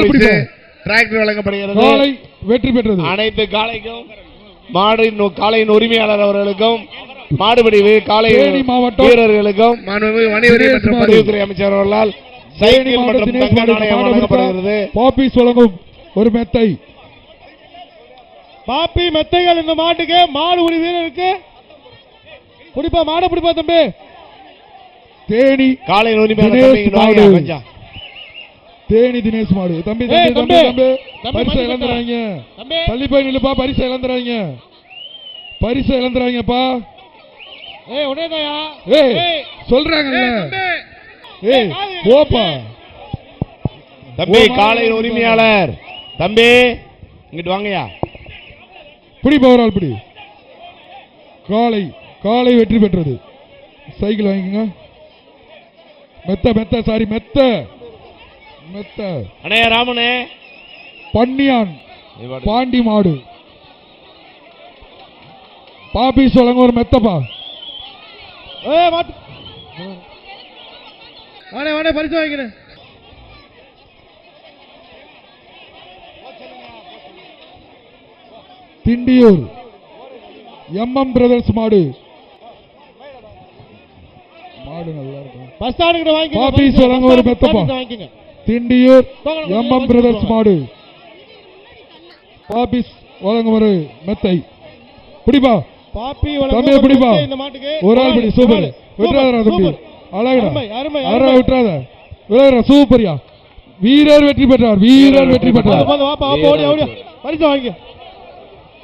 பரிசு டிராக்டர் வழங்கப்படுகிறது. காளை வெற்றி பெற்றது. அனைத்து காளைக்கும் காளையின் உரிமையாளர் அவர்களுக்கும் மாடுபிடி காளை வீரர்களுக்கும் வணிகவரி மற்றும் பதிவுத்துறை அமைச்சர் அவர்களால் சைக்கிள் மற்றும் தங்க நாணயம் வழங்கப்படுகிறது. பாப்பீஸ் வழங்கும் ஒரு மெத்தை. பாப்பி மெத்தைகள் இந்த மாட்டுக்கு மாடு உரி வீரருக்கு பிடிப்பா மாடு பிடிப்பா தம்பி. தேனி காளையின் உரிமையாளர் தேனி தினேஷ் மாடு. தம்பி தம்பி தம்பி பரிசு இழந்துறாங்க. தள்ளி போய் நில்லுப்பா. பரிசு இழந்துறாங்க. பரிசு இழந்துறாங்கப்பா. சொல்றாங்கல்ல. போப்பா தம்பி. காளையின் உரிமையாளர் தம்பி இங்கிட்டு வாங்கயா. பிடி பவரால் பிடி. காளை காளை வெற்றி பெற்றது. சைக்கிள் வாங்கிக்கங்க. மெத்த மெத்த சாரி மெத்த மெத்த அண்ணே ராமனே. பன்னியான் பாண்டி மாடு. பாப்பீஸ் வழங்க ஒரு மெத்தப்பா. பரிசு வாங்கிக்கிறேன். திண்டியூர் MM பிரதர்ஸ் மாடு. மாடு நல்லா இருக்கும். பாப்பீஸ் வழங்க ஒரு மெத்தப்பா. திண்டியூர் MM பிரதர்ஸ் மாடு. பாப்பீஸ் வழங்க ஒரு மெத்தை. பிடிப்பா பாப்பி தம்பி பிடிப்பா. ஒரு ஆள் பிடி. சூப்பர். விட்டுறாதா தம்பி. அழகடா அழகா விட்டுறாத. விளையாடுற சூப்பரியா. வீரர் வெற்றி பெற்றார். வீரர் வெற்றி பெற்றார். பரிசு வாங்க.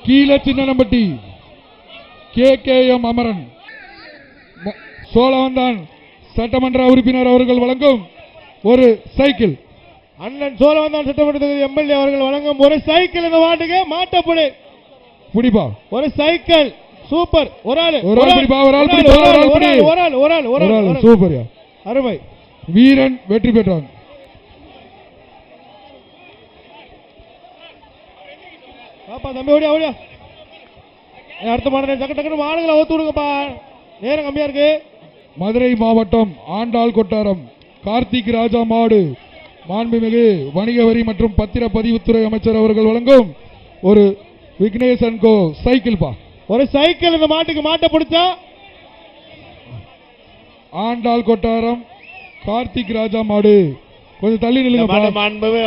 கீழே சின்னம்பட்டி KKM அமரன் சோழவந்தான் சட்டமன்ற உறுப்பினர் அவர்கள் வழங்கும் ஒரு சைக்கிள். அண்ணன் சோழவந்தான் சட்டமன்ற MLA அவர்கள் வழங்கும் ஒரு சைக்கிள் இந்த மாட்டுக்கு மாட்டப்படு. பிடிப்பா ஒரு சைக்கிள். சூப்பர். ஒரு ஆள் பிடிப்பா. ஒரு ஆள் பிடிப்பா. ஒரு ஆள் சூப்பர்யா. அருமை. வீரன் வெற்றி பெற்றான். பாப்பா தம்பி ஓடியா ஓடியா. அடுத்த மாடு டக்கு டக்குனு மாடுகளை அவுத்து விடுங்கப்பா. நேரம் கம்மியா இருக்கு. மதுரை மாவட்டம் ஆண்டாள் கொட்டாரம் கார்த்திக் ராஜா மாடு. மாண்புமிகு வணிக வரி மற்றும் பத்திரப்பதிவுத்துறை அமைச்சர் அவர்கள் வழங்கும் ஒரு விக்னேஷ் அண்ட் கோ சைக்கிள் பா. ஒரு சைக்கிள் இந்த மாட்டுக்கு மாட்ட பிடிச்சா. ஆண்டாள் கொட்டாரம் கார்த்திக் ராஜா மாடு. கொஞ்சம் தள்ளி நில்லுங்க.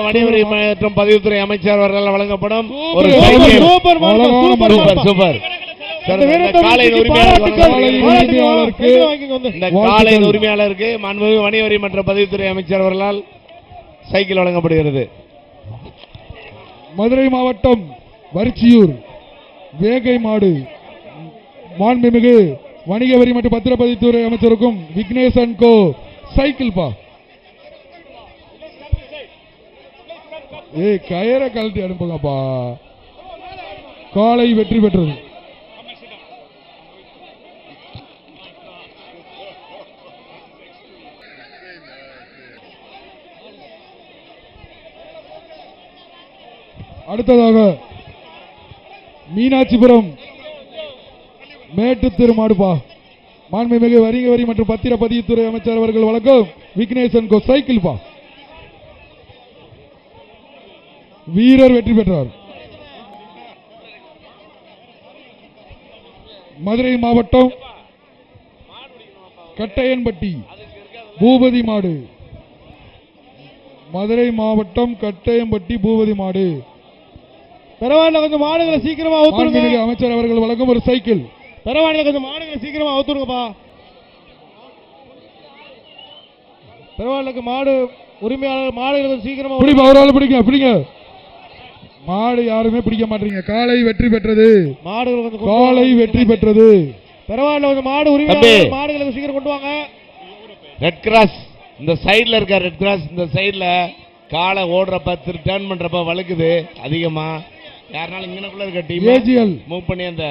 வணிக வரி மற்றும் பதிவுத்துறை அமைச்சர் அவர்கள் வழங்கப்படும் ஒரு சைக்கிள். Super super super. காளையின் உரிமையாளருக்கு மாண்புமிகு வணிக வரி மற்றும் பதிவுத்துறை அமைச்சர் அவர்களால் சைக்கிள் வழங்கப்படுகிறது. மதுரை மாவட்டம் வரிச்சியூர் வேகை மாடு. மாண்புமிகு வணிக வரி மற்றும் பத்திரப்பதிவுத்துறை அமைச்சருக்கும் விக்னேஷ் அண்ட் கோ சைக்கிள் பா. கயிறை கழட்டி அனுப்புங்கப்பா. காளை வெற்றி பெற்றது. அடுத்ததாக மீனாட்சிபுரம் மேட்டு திருமாடுப்பா. மாண்புமிகு வணிக வரி மற்றும் பத்திரப்பதிவுத்துறை அமைச்சர் அவர்கள் வழங்கும் விக்னேஷன் கோ சைக்கிள் பா. வீரர் வெற்றி பெற்றார். மதுரை மாவட்டம் கட்டையன்பட்டி பூபதி மாடு. மதுரை மாவட்டம் கட்டையம்பட்டி பூபதி மாடு. பரவாயில்ல கொஞ்சம் மாடுகளை சீக்கிரமா அவுத்துருங்க. அமைச்சர் அவர்கள் வழங்கும் ஒரு சைக்கிள். பரவாயில்ல கொஞ்சம் மாடுகளை சீக்கிரமா அவுத்துருங்கப்பா. பரவாயில்ல மாடு உரிமையாளர் மாடுகளை சீக்கிரமா பிடிப்பா. ஒரு ஆள் பிடிங்க பிடிங்க. மாடு யாருமே பிடிக்க மாட்டீங்க. காளை வெற்றி பெற்றது. மாடுகள் காளை வெற்றி பெற்றது. பரவாயில்ல கொஞ்சம் மாடு உரிமையாளர் மாடுகளை சீக்கிரம் கொண்டு வாங்க. ரெட் கிராஸ் இந்த சைடுல இருக்க ரெட் கிராஸ் இந்த சைடுல காலை ஓடுறப்ப டர்ன் பண்றப்ப வழுக்குது அதிகமா. யாருனாலும் இங்கனக்குள்ள இருக்க டீம் ஏஜிஎல் மூவ் பண்ணி அந்த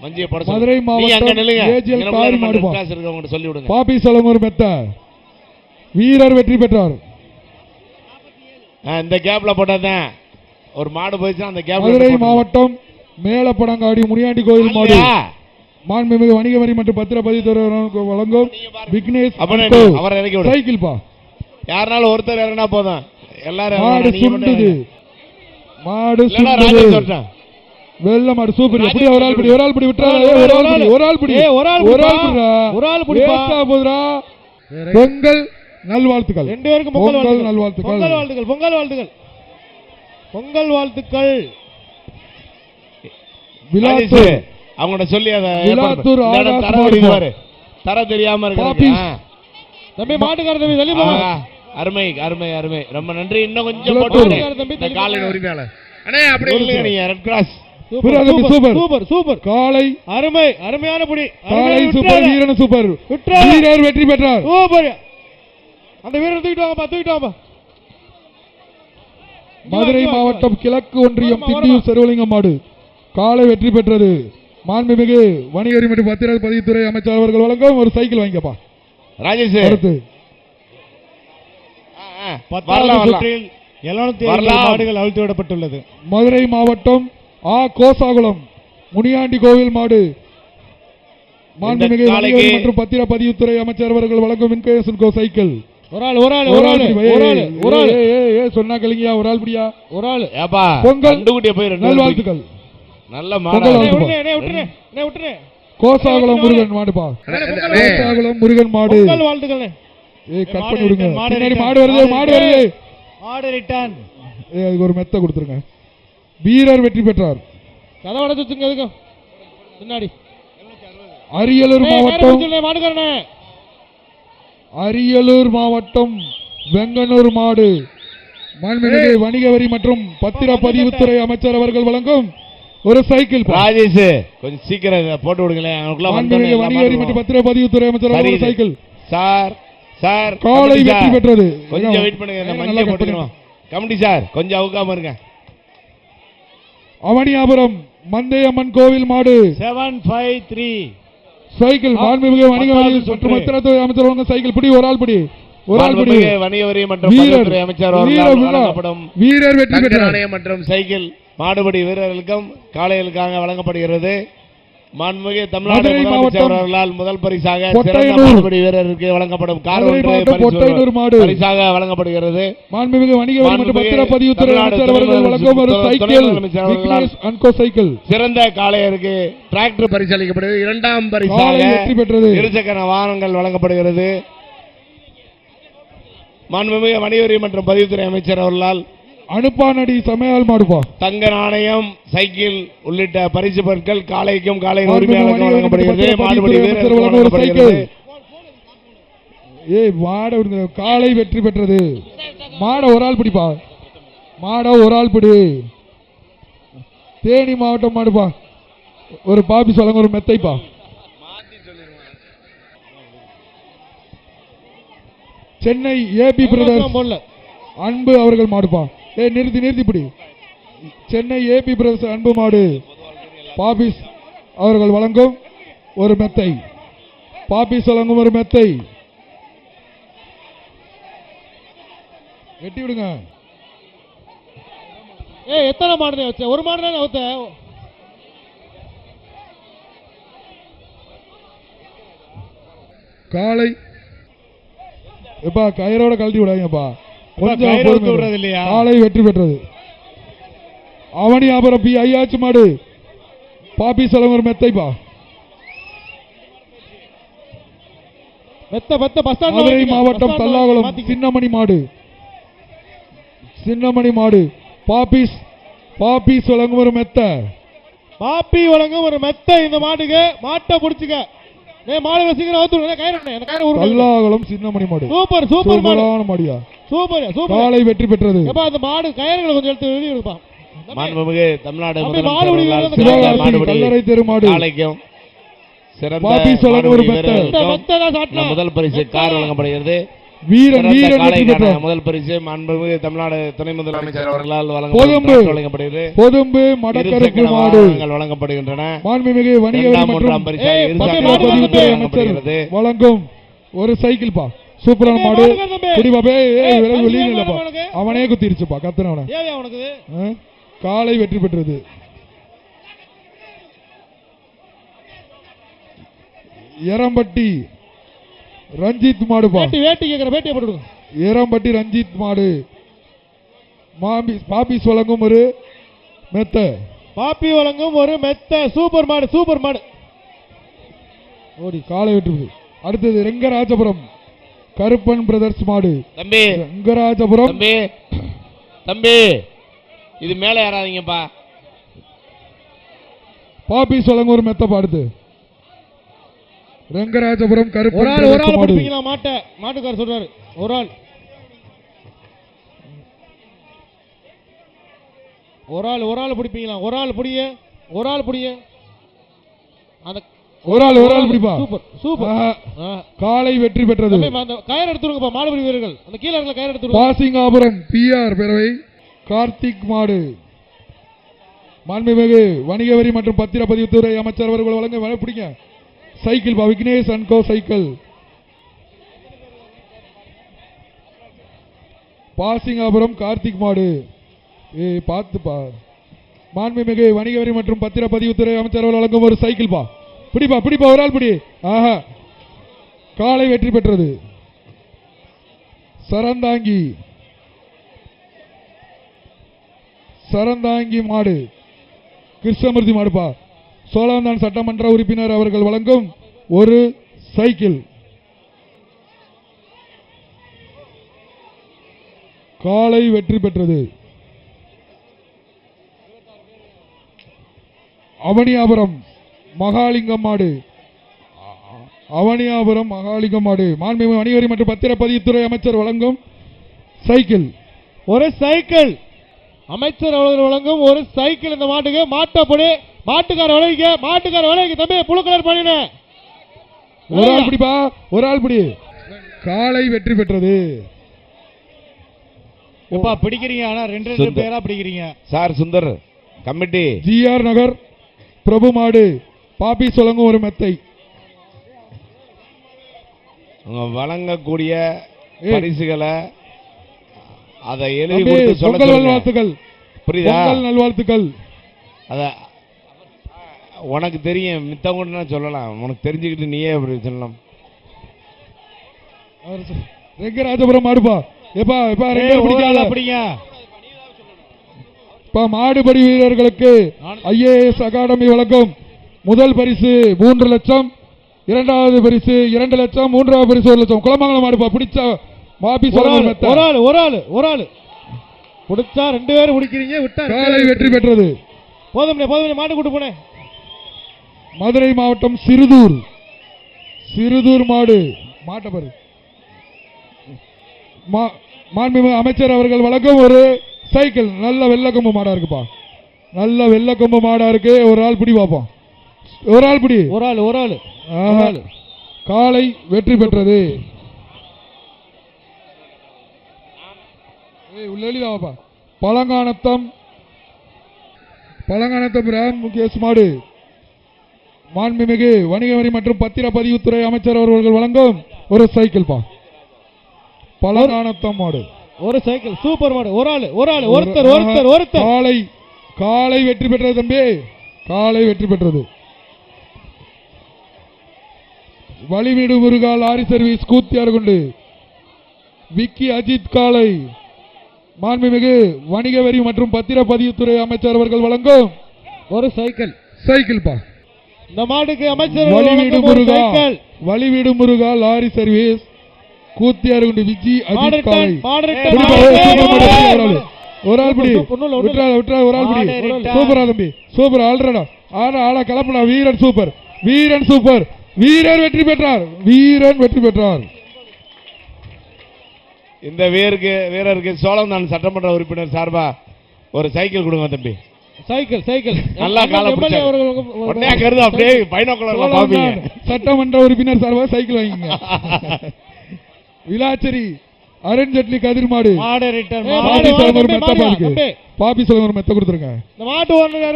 மஞ்சியை போட சொல்லி. மதுரை மாவட்டம் ஏஜிஎல் காரி மாடு கிளாஸ் இருக்கவங்க சொல்லி விடுங்க. பாப்பி சலமூர் மெத்த வீரர் வெற்றி பெற்றார். இந்த கேப்ல போட்டதான் ஒரு மாடு போயிடுச்சு. அந்த கேப்ல மதுரை மாவட்டம் மேலப்படங்காடி முனியாண்டி கோயில் மாடு. மாண்புமிகு வணிக வரி மற்றும் பத்திரப்பதிவுத்துறை வழங்கும் விக்னேஷ் சைக்கிள் பா. யாருனாலும் ஒருத்தர் இறங்கினா போதும். எல்லாரும் மாடு நீங்க மட்டும் சுண்டுது இருங்க. மாடு இல்லைன்னா சுண்டுது ராஜேஷ் சொல்லிட்டேன். வெள்ள மாடு சூப்பர் ராஜேஷ் அப்படியே ஒரு ஆள் பிடி ஒரு ஆள் பிடி விட்டுறாத ஒரு ஆள், ஒரு ஆள் ஒரு பிடி ஆள். ஒரு ஆள் பிடி ஏய், ஒரு ஆள் ஒரு ஆள் பிடிப்பா. பிடிடா ஒரு ஆள் பிடிப்பா. வேஸ்டா போதுடா பொங்கல் நல்வாழ்த்துக்கள் ரெண்டு பேருக்கும் பொங்கல் பொங்கல் வாழ்த்துக்கள். நல்வாழ்த்துக்கள் பொங்கல் வாழ்த்துக்கள் பொங்கல் வாழ்த்துக்கள் பொங்கல் வாழ்த்துக்கள். விலாத்தூர் ராஜேஷ், அவங்கள்ட்ட சொல்லி அதை விலாத்தூர் இந்த இடம் ஆகாஷ் தர மாடு. பாரு. தர தெரியாம இருக்கு. பாப்பீஸ். தம்பி மாட்டுக்கார தம்பி தள்ளி போங்க. அருமை அருமை அருமை, ரொம்ப நன்றி. இன்னும் கொஞ்சம் விலாத்தூர். போட்டு இந்த காலையின் உரிமையாளர் அண்ணே அப்படி இல்லைங்க நீங்க ரெட் கிராஸ். சூப்பர் புரியா தம்பி, சூப்பர் சூப்பர். சூப்பர் சூப்பர் காளை அருமை அருமையான புடி. காளை சூப்பர் வீரன் சூப்பர் விட்டுறாத. வீரர் வெற்றி பெற்றார் சூப்பர். அந்த வீரர் தூக்கிட்டு வாங்கப்பா தூக்கிட்டு வாங்கப்பா. மதுரை மாவட்டம் கிழக்கு ஒன்றியம் வரமா, திண்டியூர் செருவலிங்கம் மாடு காளை வெற்றி பெற்றது. மாண்புமிகு வணிகரி மற்றும் பத்திர பதிவுத்துறை அமைச்சர் அவர்கள் வழங்கும் ஒரு சைக்கிள் வாங்கிக்கப்பா. ராஜேஷ் அடுத்து வரலாம் வரலாம். சுற்றில் 707 வரலாம். மாடுகள் அழுத்தி விடப்பட்டுள்ளது. மதுரை மாவட்டம் கோசாகுளம் முனியாண்டி கோவில் மாடு மாண்புமிகு காளைக்கு- வணிகவரி மற்றும் பத்திர பதிவுத்துறை அமைச்சர் அவர்கள் வழங்கும் இன்கேஷன் கோ சைக்கிள். ஒரு ஆள் ஒரு ஆள் ஒரு ஆள் ஒரு ஆள் ஒரு ஆள் சொன்னா கலிங்கயா ஒரு ஆள் பிடியா ஒரு ஆள். ஏப்பா பொங்கல் கண்டுகுட்டிய போய் ரெண்டு நல்வாழ்த்துக்கள். நல்ல பொங்கல் மாடா. வாழ்த்து. விட்டுரு. கோசாகுளம் முருகன் மாடுப்பா. கோசாகுளம் முருகன் மாடு. பொங்கல் வாழ்த்துக்கள். ஏய் கட் பண்ணி விடுங்க. மாடு பின்னாடி ரிட்டர்ன். மாடு வருது மாடு வருது. மாடு ரிட்டர்ன். ஏய் அதுக்கு ஒரு மெத்த கொடுத்துருங்க. வீரர் வெற்றி பெற்றார். கதவை அடைச்சு வச்சுங்க எதுக்கு பின்னாடி. அரியலூர் மாவட்டம் மாடுக்காரனே அரியலூர் மாவட்டம் வெங்கனூர் மாடு மாண்புமிகு வணிக வரி மற்றும் பத்திர பதிவுத்துறை அமைச்சர் அவர்கள் வழங்கும் ஒரு சைக்கிள். ராஜேஷ் கொஞ்சம் சீக்கிரம் இதை போட்டு விடுங்களேன். அவனுக்குள்ள மாண்புமிகு வணிக வரி மற்றும் பத்திர பதிவுத்துறை அமைச்சர் அவர்கள் ஒரு சைக்கிள். சார் சார் காளை கமிட்டி வெற்றி சார், பெற்றது. கொஞ்சம் வெயிட் பண்ணுங்க. இந்த நல்லா மஞ்சள் கட் போட்டுக்கணும். கமிட்டி சார் கொஞ்சம் அவுக்காம இருங்க. அவனியாபுரம் மந்தையம்மன் கோவில் மாடு 753 சைக்கிள். மாண்புமிகு வணிக வரி மற்றும் பத்திரத்துறை அமைச்சர் வழங்கும் சைக்கிள். பிடி ஒரு ஆள் பிடி ஒரு ஆள் பிடி. மாண்புமிகு வணிக வரி மற்றும் வீரர் பதிவுத்துறை அமைச்சர் அவர்களால் வழங்கப்படும் வீரர் வெற்றி தங்க பெற்றார். நாணயம் மற்றும் சைக்கிள் மாடுபிடி வீரர்களுக்கும் காளைகளுக்காக வழங்கப்படுகிறது. மாண்புமிகு தமிழ்நாடு மதுரை முதலமைச்சர் மாவட்டம் அவர்களால் முதல் பரிசாக சிறந்த பொட்டையனூர். மாடுபிடி வீரருக்கு வழங்கப்படும் கார் மதுரை ஒன்று மாவட்டம் பொட்டையனூர் மாடு. பரிசாக வழங்கப்படுகிறது. மாண்புமிகு வணிக வரி மற்றும் மாண்புமிகு பத்திர பதிவுத்துறை தமிழ்நாடு அமைச்சர் அவர்கள் துணை வழங்கும் ஒரு முதலமைச்சர் சைக்கிள். துணை முதலமைச்சர் விக்னேஷ் அன்கோ சைக்கிள். சிறந்த காளையருக்கு டிராக்டர் பரிசு அளிக்கப்படுகிறது. இரண்டாம் காளை பரிசாக வெற்றி பெற்றது. இருசக்கர வாகனங்கள் வழங்கப்படுகிறது. மாண்புமிகு வணிக வரி மற்றும் பதிவுத்துறை அமைச்சர் அவர்களால் அனுப்பானடி சமையல் மாடுப்பா. தங்க நாணயம் சைக்கிள் உள்ளிட்ட பரிசு பொருட்கள் காளைக்கும் காளை மாண்புமிகு உரிமையாளருக்கும் வணிக வரி மற்றும் வழங்கப்படுகிறது. பத்திர மாடுபிடி பதிவுத்துறை அமைச்சர் வீரருக்கு வழங்கும் ஒரு சைக்கிள். வழங்கப்படுகிறது. ஏய் மாட விடுங்க. காளை வெற்றி பெற்றது. மாட ஒரு ஆள் பிடிப்பா. மாட ஒரு ஆள் பிடி. தேனி மாவட்டம் மாடுப்பா. ஒரு பாபி சொல்லுங்க ஒரு மெத்தைப்பா. சென்னை ஏபி பிரதர்ஸ் போடல. அன்பு அவர்கள் மாடுப்பா. ஏய் நிறுத்தி நிறுத்தி பிடி. சென்னை ஏபி பிரதர்ஸ் அன்பு மாடு பாபிஸ் அவர்கள் வழங்கும் ஒரு மெத்தை. பாபிஸ் வழங்கும் ஒரு மெத்தை. வெட்டி விடுங்க. ஏய் எத்தனை மாடு வச்ச? ஒரு மாடு தானே வச்ச. காளை எப்பா கயிறோட கழட்டி விடாங்கப்பா. கொஞ்சம் கயிறு பொறுமை அவுத்து விடுறது இல்லையா? காளை வெற்றி பெற்றது. அவனியாபுரம் பி ஐயாச்சி மாடு பாப்பி செலவர் மெத்தைப்பா. மெத்த மெத்த பஸ் ஸ்டாண்ட் மதுரை மாவட்டம் தல்லாகுளம் சின்னமணி மாடு. சின்னமணி மாடு பாப்பீஸ் வழங்கும் ஒரு மெத்த. பாப்பி வழங்கும் ஒரு மெத்த. இந்த மாட்டுக்கு மாட்டை புடிச்சுக்க. டேய் மாடு சீக்கிரம் அவுத்து விடு. கயிறு என்ன? கயிறு உருளு. தல்லாகுளம் சின்னமணி மாடு. சூப்பர் சூப்பர் மாடு. சூப்பரான மாடியா. Super super. காளை வெற்றி பெற்றது. ஏப்பா அந்த மாடு கயிறுகளை கொஞ்சம் எடுத்து வெளிய எடுப்பா. மாண்புமிகு தமிழ்நாடு அப்படி முதலமைச்சர் மாடு அவர்களால் பிடிக்கிறது சிறந்த சிவகாசி மாடுபிடி கல்லறை தெரு மாடு. காளைக்கும் சிறந்த பாப்பீஸ் வழங்கும் ஒரு மாடுபிடி மெத்த. வீரர்களுக்கும் மெத்த தான் சாட்டினா. முதல் பரிசு கார் வழங்கப்படுகிறது. வீரன் சிறந்த வெற்றி காளைக்கான பெற்றார். முதல் பரிசு மாண்புமிகு தமிழ்நாடு துணை முதலமைச்சர் அவர்களால் பொதும்பு வழங்கப்படும் வழங்கப்படுகிறது. பொதும்பு மடக்கருப்பு இருசக்கர மாடு வாகனங்கள் வழங்கப்படுகின்றன. மாண்புமிகு வணிக வரி இரண்டாம், மற்றும் மூன்றாம் பரிசாக ஏய், இருசக்கர பத்து வாகனங்கள் பதிவுத்துறை வழங்கப்படுகிறது. அமைச்சர் வழங்கும் ஒரு சைக்கிள் பா. சூப்பரான தம்பி, மாடு. மாடு தம்பி. குடி பாபே. ஏய், விலகு வெளியே பையன் இல்லப்பா. உனக்கு. அவனே குத்திருச்சுப்பா கத்துனவன. ஏவியா உனக்கு இது? காளை வெற்றி பெற்றது. எரம்பட்டி ரஞ்சித் மாடுப்பா. வேட்டி வேட்டி கேக்குற வேட்டியை போட்டு விடுங்க. எரம்பட்டி ரஞ்சித் மாடு பாபிஸ் வழங்கும் ஒரு மெத்த. பாப்பி வழங்கும் ஒரு மெத்த. சூப்பர் மாடு, சூப்பர் மாடு. ஓடி காலை வெற்றி. அடுத்தது ரெங்கராஜபுரம் கருப்பன் பிரதர்ஸ் மாடு. தம்பி ரெங்கராஜபுரம் தம்பி தம்பி இது மேல ஏறாதீங்கப்பா. பாபிஸ் வழங்கும் ஒரு மெத்த. அடுத்து ரெங்கராஜபுரம் கருப்பன் ஒரு ஆள் பிரதர்ஸ் மாடு. பிடிப்பீங்களா மாட்டை? மாட்டுக்காரர் சொல்றாரு ஒரு ஆள். ஒரு ஆள் பிடிப்பீங்களா? ஒரு ஆள் பிடிங்க, ஒரு ஆள் பிடிங்க. அந்த ஒரு ஆள் பிடிப்பா. Super super. காலை வெற்றி பெற்றது. அந்த கயிறு எடுத்துருங்கப்பா மாடுபிடி வீரர்கள். அந்த கீழே இருக்கிற கயிறு எடுத்துருங்க. பாசிங்காபுரம் பிஆர் பேரவை கார்த்திக் மாடு. மாண்புமிகு வணிக வரி மற்றும் பத்திரப்பதிவுத்துறை அமைச்சர் அவர்கள் வழங்க பிடிங்க. சைக்கிள் பா. Vignesh and co cycle. Pasingapuram Karthik மாடு. பார்த்துப்பா. மாண்புமிகு வணிக வரி மற்றும் பத்திரப்பதிவுத்துறை அமைச்சர் அவர்கள் வழங்கும் ஒரு சைக்கிள் பா. பிடிப்பா பிடிப்பா. ஒரு ஆள் பிடி. ஆஹா, காலை வெற்றி பெற்றது. சரந்தாங்கி சரந்தாங்கி மாடு கிருஷ்ணமூர்த்தி மாடுப்பா. சோழவந்தான் சட்டமன்ற உறுப்பினர் அவர்கள் வழங்கும் ஒரு சைக்கிள். காலை வெற்றி பெற்றது. அவனியாபுரம் மகாலிங்கம் மாடு. அவனியாபுரம் மகாலிங்கம் மாடு. மாண்புமிகு வணிக வரி மற்றும் பத்திரப்பதிவுத்துறை அமைச்சர் வழங்கும் சைக்கிள். ஒரு சைக்கிள். அமைச்சர் அவர்கள் வழங்கும் ஒரு சைக்கிள். இந்த மாட்டுக்கு மாட்டப்படி. மாட்டுக்கார விளைவிக்க, மாட்டுக்கார விளைவிக்க. தம்பி புழு கலர் பண்ணின. ஒரு ஆள் பிடிப்பா. ஒரு ஆள் பிடி. காலை வெற்றி பெற்றது. எப்பா பிடிக்கிறீங்க? ஆனா ரெண்டு பேரா பிடிக்கிறீங்க சார். சுந்தர் கமிட்டி. ஜிஆர் நகர் பிரபு மாடு. பாப்பி சொல்லுங்க ஒரு மெத்தை. வழங்கக்கூடிய பரிசுகளை அதை எழுதி பொங்கல் நல்வாழ்த்துக்கள். புரியுதா? பொங்கல் நல்வாழ்த்துக்கள். அத உனக்கு தெரியும், மித்தவங்க சொல்லலாம். உனக்கு தெரிஞ்சுக்கிட்டு நீயே அப்படி சொல்லலாம். ரெங்கராஜபுரம் மாடுப்பா. எப்பா எப்பா ரெண்டு பிடிங்க. மாடுபடி வீரர்களுக்கு ஐஏஎஸ் அகாடமி வழங்கும் முதல் பரிசு 3 லட்சம், இரண்டாவது பரிசு 2 லட்சம், மூன்றாவது பரிசு 1 லட்சம். குளமங்கலம் மாடுப்பா. பிடிச்சா பாபி ஒரு ஆள் பிடிச்சா 2 பேரும் பிடிக்கிறீங்க. விட்டா காலை வெற்றி பெற்றது. போதும் மாட்டு கூட்டு போனேன். மதுரை மாவட்டம் சிறுதூர் மாடு. மாட்டப்பரு மாண்புமிகு அமைச்சர் அவர்கள் வழங்கும் ஒரு சைக்கிள். நல்ல வெள்ளக்கொம்பு மாடா இருக்குப்பா. நல்ல வெள்ளக்கொம்பு மாடா இருக்கு. ஒரு ஆள் பிடி பார்ப்போம். ஒரு ஆள் பிடி. ஒரு ஆள். காலை வெற்றி பெற்றது. உள்ளிதாப்பா. பழங்கானத்தம் ராம் முகேஷ் மாடு. மாண்புமிகு வணிக வரி மற்றும் பத்திரப்பதிவுத்துறை அமைச்சர் அவர்கள் வழங்கும் ஒரு சைக்கிள் பா. பழங்கானத்தம் மாடு. ஒரு சைக்கிள். சூப்பர் மாடு. ஒருத்தர். காலை வெற்றி பெற்றது தம்பி. காலை வெற்றி பெற்றது. வழிவீடு முருகா லாரி சர்வீஸ் கூத்தியார்குண்டு விக்கி அஜித் காலை. மாண்புமிகு வணிக வரி மற்றும் பத்திரப்பதிவுத்துறை அமைச்சர் அவர்கள் வழங்கும் ஒரு சைக்கிள் பா. இந்த மாடுக்கு அமைச்சர் வழிவீடு முருகா லாரி சர்வீஸ் கூத்தியார்குண்டு விக்கி அஜித் காலை. ஒரு ஆள் பிடி. ஒரு ஆள் பிடி. சூப்பரா தம்பி. சூப்பர். ஆல்ரெடா ஆளா கலப்படா. வீரன் சூப்பர். வீரன் வெற்றி பெற்றார். இந்த வீரருக்கு சோழவந்தான் சட்டமன்ற உறுப்பினர் சார்பா ஒரு சைக்கிள் கொடுங்க தம்பி. சைக்கிள். நல்லா கால உடனே கருது. அப்படியே பைனாக்குலர்ல பாப்பீங்க. சட்டமன்ற உறுப்பினர் சார்பா சைக்கிள் வாங்கிங்க. விளாச்சேரி அருண் ஜெட்லி கதிர் மாடு. பாப்பி சொல்லுங்க ஒரு மெத்த கொடுத்துருங்க.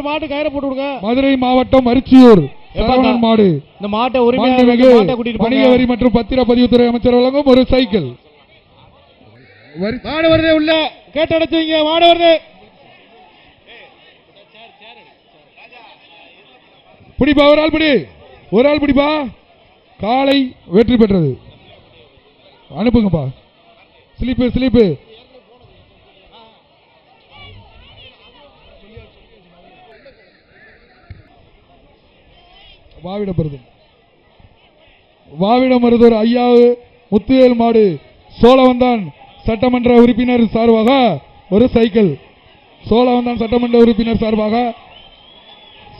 மாட்டு கயிறு போட்டு விடுங்க. மதுரை மாவட்டம் அரிச்சியூர் மாடு. இந்த மாட்டை வணிக வரி மற்றும் பத்திரப்பதிவுத்துறை அமைச்சர் வழங்கும் ஒரு சைக்கிள். மாடு வருது. உள்ள கேட்டு அடைச்சுங்க. மாடு வருது. பிடிப்பா. ஒரு ஆள் பிடிப்பா. காலை வெற்றி பெற்றது. அனுப்புங்கப்பா. ஸ்லிப்பு வாவிடமருதூர் ஐயாவு முத்துவேல் மாடு சோழவந்தான் சட்டமன்ற உறுப்பினர் சார்பாக ஒரு சைக்கிள். சோழவந்தான் சட்டமன்ற உறுப்பினர் சார்பாக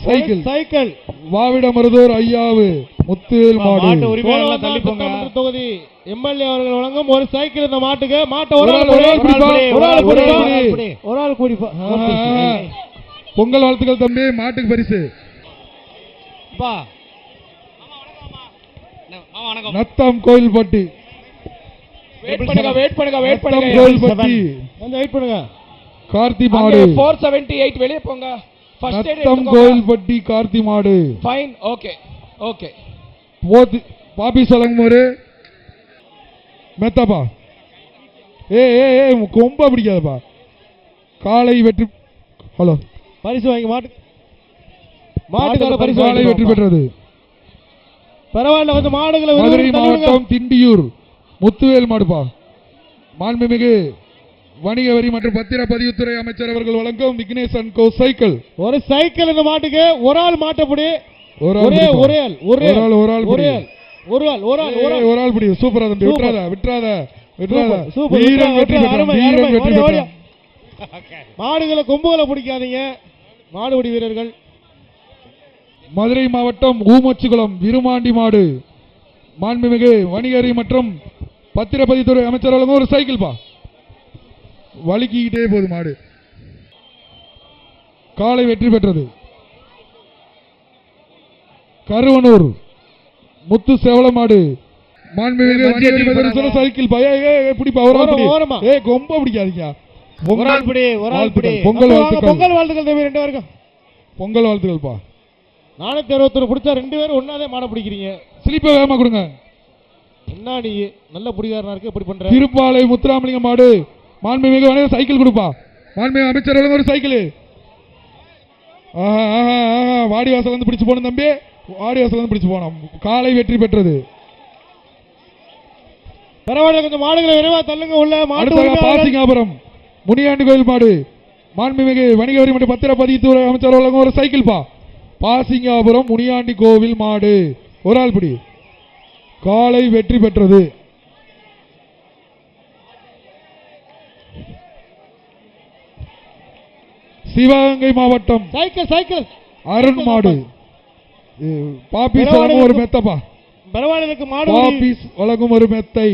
சைக்கிள். வாவிடமருதூர் ஐயாவு முத்துவேல் மாடு தொகுதி எம்எல்ஏ அவர்கள் வழங்கும் ஒரு சைக்கிள் இந்த மாட்டுக்கு. மாட்டை ஒரு ஆள் கூடி. பொங்கல் வாழ்த்துக்கள் தம்பி. மாட்டுக்கு பரிசு நத்தம் கோயில்பட்டி. கார்த்தி மாடு 478 வெளியே போங்க. நத்தம் கோயில்பட்டி கார்த்தி மாடு. ஃபைன். Okay okay. பாப்பி சொல்லுங்க ஒரு மெத்தப்பா. கொம்ப பிடிக்காதப்பா. காலை வெற்றி. ஹலோ பரிசு வாங்கி மாட்டுக்கார பரிசு காலை வெற்றி பெற்றது. பரவாயில்ல. வந்து மாடுகளை மதுரை மாவட்டம் திண்டியூர் முத்துவேல் மாடுப்பா. மாண்புமிகு வணிக வரி மற்றும் பத்திரப்பதிவுத்துறை அமைச்சர் அவர்கள் வழங்கும் விக்னேஷ் அண்ட் கோ சைக்கிள். ஒரு சைக்கிள் இந்த மாட்டுக்கு. ஒரு ஆள் மாட்டப்படி. ஒரு ஆள் பிடி. சூப்பரா தம்பி. விட்டுறாத. மாடுகளை கொம்புகளை பிடிக்காதீங்க மாடுபிடி வீரர்கள். மதுரை மாவட்டம் ஊமச்சிகுளம் விருமாண்டி மாடு. மாண்புமிகு வணிகரி மற்றும் பத்திரப்பதிவுத்துறை அமைச்சர் வழங்கும் ஒரு சைக்கிள் பா. வலிக்கிட்டே போகுது மாடு. காலை வெற்றி பெற்றது. கருவனூர் முத்து செவல மாடு. மாண்புமிகு சைக்கிள் பா. பிடிப்பா. கொம்ப பிடிக்காதீங்க. பொங்கல் வாழ்த்துக்கள். பொங்கல் வாழ்த்துக்கள் பா. 461 பிடிச்சா 2 பேரும் ஒன்னாதே மாட பிடிக்கிறீங்க. ஸ்லிப்பை வேகமா கொடுங்க. என்ன நீ நல்ல பிடிக்காரனா இருக்கு. எப்படி பண்ற? திருப்பாலை முத்துராமலிங்க மாடு. மாண்புமிகு வணிக சைக்கிள் கொடுப்பா. மாண்புமிகு அமைச்சர் ஒரு சைக்கிள். வாடிவாசல் வந்து பிடிச்சு போன தம்பி. வாடிவாசல் வந்து பிடிச்சு போனோம். காலை வெற்றி பெற்றது. பரவாயில்ல. கொஞ்சம் மாடுகளை விரைவா தள்ளுங்க உள்ள. பாசிங்காபுரம் முனியாண்டி கோயில் மாடு. மாண்புமிகு வணிக வரி மற்றும் பத்திரப்பதிவுத்துறை அமைச்சர் வழங்கும் ஒரு சைக்கிள் பா. பாசிங்காபுரம் முனியாண்டி கோவில் மாடு. ஒரு ஆள் பிடி. காலை வெற்றி பெற்றது. சிவகங்கை மாவட்டம் சைக்கிள் அருண் மாடு. பாப்பீஸ் வழங்கும் ஒரு மெத்தப்பா. பரவாயில்ல. மாடு பாப்பீஸ் வழங்கும் ஒரு மெத்தை.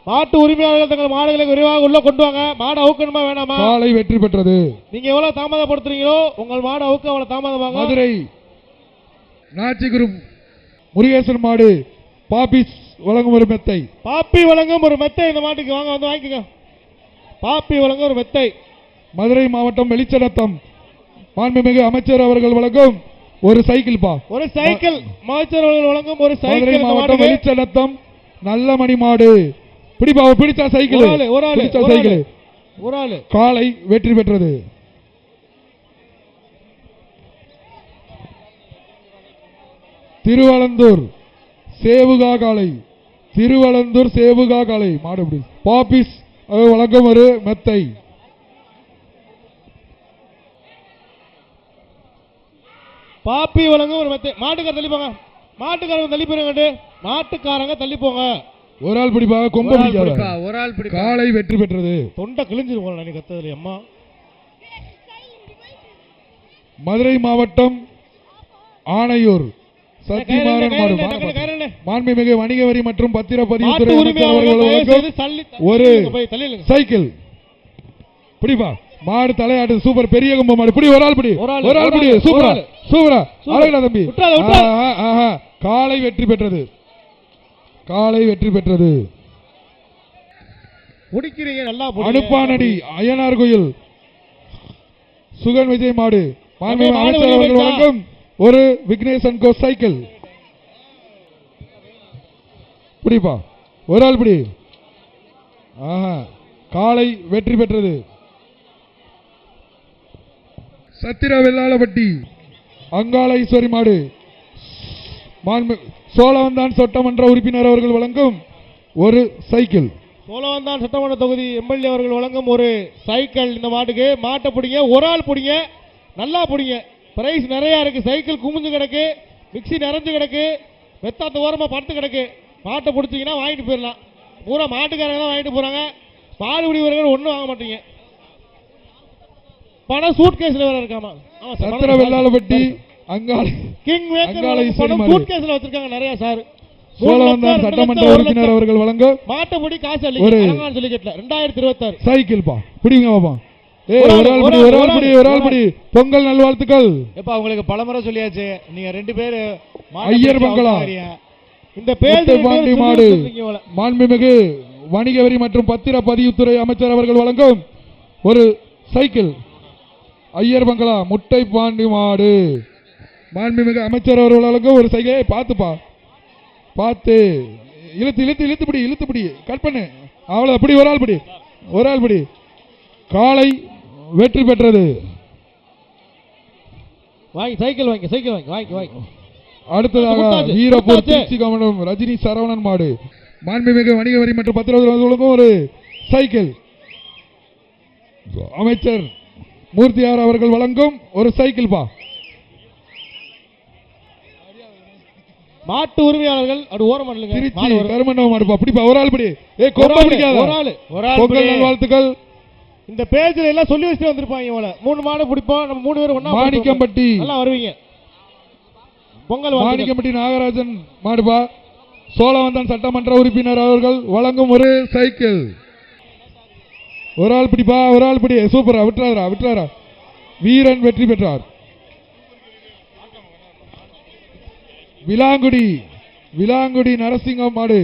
மாட்டு உரிமையாளர்கள் தங்கள் மாடுகளை விரைவாக உள்ள கொண்டு வாங்க. மாடு அவுக்கணுமா வேணாமா? காலை வெற்றி பெற்றது. நீங்க எவ்வளவு தாமதப்படுத்துறீங்களோ உங்கள் மாடு அவுக்க அவ்வளவு தாமதமாக. மதுரை நாச்சிகுரு முருகேசன் மாடு. பாப்பீஸ் வழங்கும் ஒரு மெத்தை. பாப்பி வழங்கும் ஒரு மெத்தை இந்த மாட்டுக்கு. வாங்க வந்து வாங்கிக்கோங்க. பாப்பி வழங்கும் ஒரு மெத்தை. மதுரை மாவட்டம் வெளிச்சநத்தம் மாண்புமிகு அமைச்சர் அவர்கள் வழங்கும் ஒரு சைக்கிள் பா. ஒரு சைக்கிள் அமைச்சர் அவர்கள் வழங்கும் ஒரு சைக்கிள். மதுரை மாவட்டம் வெளிச்சநத்தம் நல்ல மணி மாடு. பிடிப்பா. பிடிச்சா சைக்கிள். ஒரு ஆளு. காலை வெற்றி பெற்றது. திருவளந்தூர் சேவுகா காலை. திருவளந்தூர் சேவுகா காலை மாடு. பாப்பீஸ் வழங்கும் ஒரு மெத்தை. பாப்பி வழங்கும் ஒரு மெத்தை. மாட்டுக்கார தள்ளி போங்க. மாட்டுக்காரங்க தள்ளி போங்க. மாட்டுக்காரங்க தள்ளி போங்க. ஒரு ஆள் பிடிப்பா. கொம்ப பிடிக்காத. ஒரு ஆள் பிடி. காலை வெற்றி பெற்றது. தொண்டை கிழிஞ்சிருவோம் நீ கத்ததுல அம்மா. மதுரை மாவட்டம் ஆணையூர் சத்தியமாறன் மாடு. மாண்புமிகு வணிக வரி மற்றும் பத்திரப்பதிவுத்துறை ஒரு சைக்கிள். பிடிப்பா. மாடு தலையாட்டு. சூப்பர். பெரிய கொம்பு மாடு. பிடி. ஒரு ஆள் பிடி. ஒரு ஆள் பிடி. சூப்பரா அழகா தம்பி. காலை வெற்றி பெற்றது. காலை வெற்றி பெற்றது. அனுப்பானடி அய்யனார் கோயில் சுகன் விஜய் மாடு. மாண்புமிகு அமைச்சர் அவர்கள் வழங்கும் ஒரு விக்னேஷ் அண்ட் கோ சைக்கிள். பிடிப்பா. ஒரு ஆள் பிடி. காலை வெற்றி பெற்றது. சத்திர வெள்ளாளப்பட்டி அங்காளேஸ்வரி மாடு. சோழவந்தான் சட்டமன்ற உறுப்பினர் அவர்கள் வழங்கும் ஒரு சைக்கிள். சோழவந்தான் சட்டமன்ற தொகுதி எம்எல்ஏ அவர்கள் வழங்கும் ஒரு சைக்கிள் இந்த மாட்டுக்கு. மாட்டை பிடிங்க. ஒரு ஆள் பிடிங்க. நல்லா பிடிங்க. பிரைஸ் நிறைய இருக்கு. சைக்கிள் குமிஞ்சு கிடக்கு. மிக்ஸி நிறைஞ்சு கிடக்கு, வெத்தாத்து ஓரமா படுத்து கிடக்கு. மாட்டை பிடிச்சிங்கன்னா வாங்கிட்டு போயிடலாம். பூரா மாட்டுக்காரங்க தான் வாங்கிட்டு போறாங்க. பாடுபடி வீரர்கள் ஒன்றும் வாங்க மாட்டீங்க. பணம் சூட் கேஸ்ல வேற இருக்காமா. சத்திர வெள்ளாளப்பட்டி அங்காளி கிங் அங்காளி சூட் கேஸ்ல வச்சிருக்காங்க நிறைய சார். சோழவந்தான் சட்டமன்ற உறுப்பினர் அவர்கள் வழங்க மாட்டபடி காசு அளிக்க சொல்லிக்கல 2026 சைக்கிள் பா பிடிங்க பாப்பா. ஒரு ஆள் படி பொங்கல் நல்வாழ்த்துக்கள். எப்ப உங்களுக்கு பலமுறை சொல்லியாச்சு, நீங்க 2 பேர் ஐயர் பங்களா இந்த பேர் பாண்டி மாடு மாண்புமிகு வணிக வரி மற்றும் பத்திரப்பதிவுத்துறை அமைச்சர் அவர்கள் வழங்கும் ஒரு சைக்கிள். ஐயர் பங்களா முட்டை பாண்டி மாடு மாண்புமிகு அமைச்சர் அவர்கள் வழங்கும் ஒரு சைக்கிள். பார்த்துப்பா பார்த்து இழுத்து இழுத்து இழுத்துப்படி கட் பண்ணு. அவ்வளவு அப்படி ஒரு ஆள் படி. காலை வெற்றி பெற்றது. வாங்கி சைக்கிள் வாங்கி. அடுத்ததாக வீரப்பூர் திருச்சி கவனம் ரஜினி சரவணன் மாடு மாண்புமிகு வணிக வரி மற்றும் பத்திரப்பதிவுத்துறை ஒரு சைக்கிள். அமைச்சர் மூர்த்தியார் அவர்கள் வழங்கும் ஒரு சைக்கிள் பா. மாட்டு உரிமையாளர்கள் அது ஓரம் பண்ணலுங்க. திருச்சி கருமண்டபம் மாடுப்பா பிடிப்பா. ஒரு ஆள் படி. கொம்பை பிடிக்காத. ஒரு ஆள் பொங்கல் வாழ்த்துக்கள். இந்த பேஜ்ல எல்லாம் சொல்லி வச்சுட்டு வந்திருப்பாங்க. இவள 3 மாடு பிடிப்போம், நம்ம 3 பேர் ஒண்ணா மாணிக்கம்பட்டி எல்லாம் வருவீங்க. பொங்கல் மாணிக்கம்பட்டி நாகராஜன் மாடுப்பா. சோழவந்தான் சட்டமன்ற உறுப்பினர் அவர்கள் வழங்கும் ஒரு சைக்கிள். ஒரு ஆள் பிடிப்பா. ஒரு ஆள் பிடி. சூப்பரா விட்டுறாரா. வீரன் வெற்றி பெற்றார். விலாங்குடி நரசிங்கம் மாடு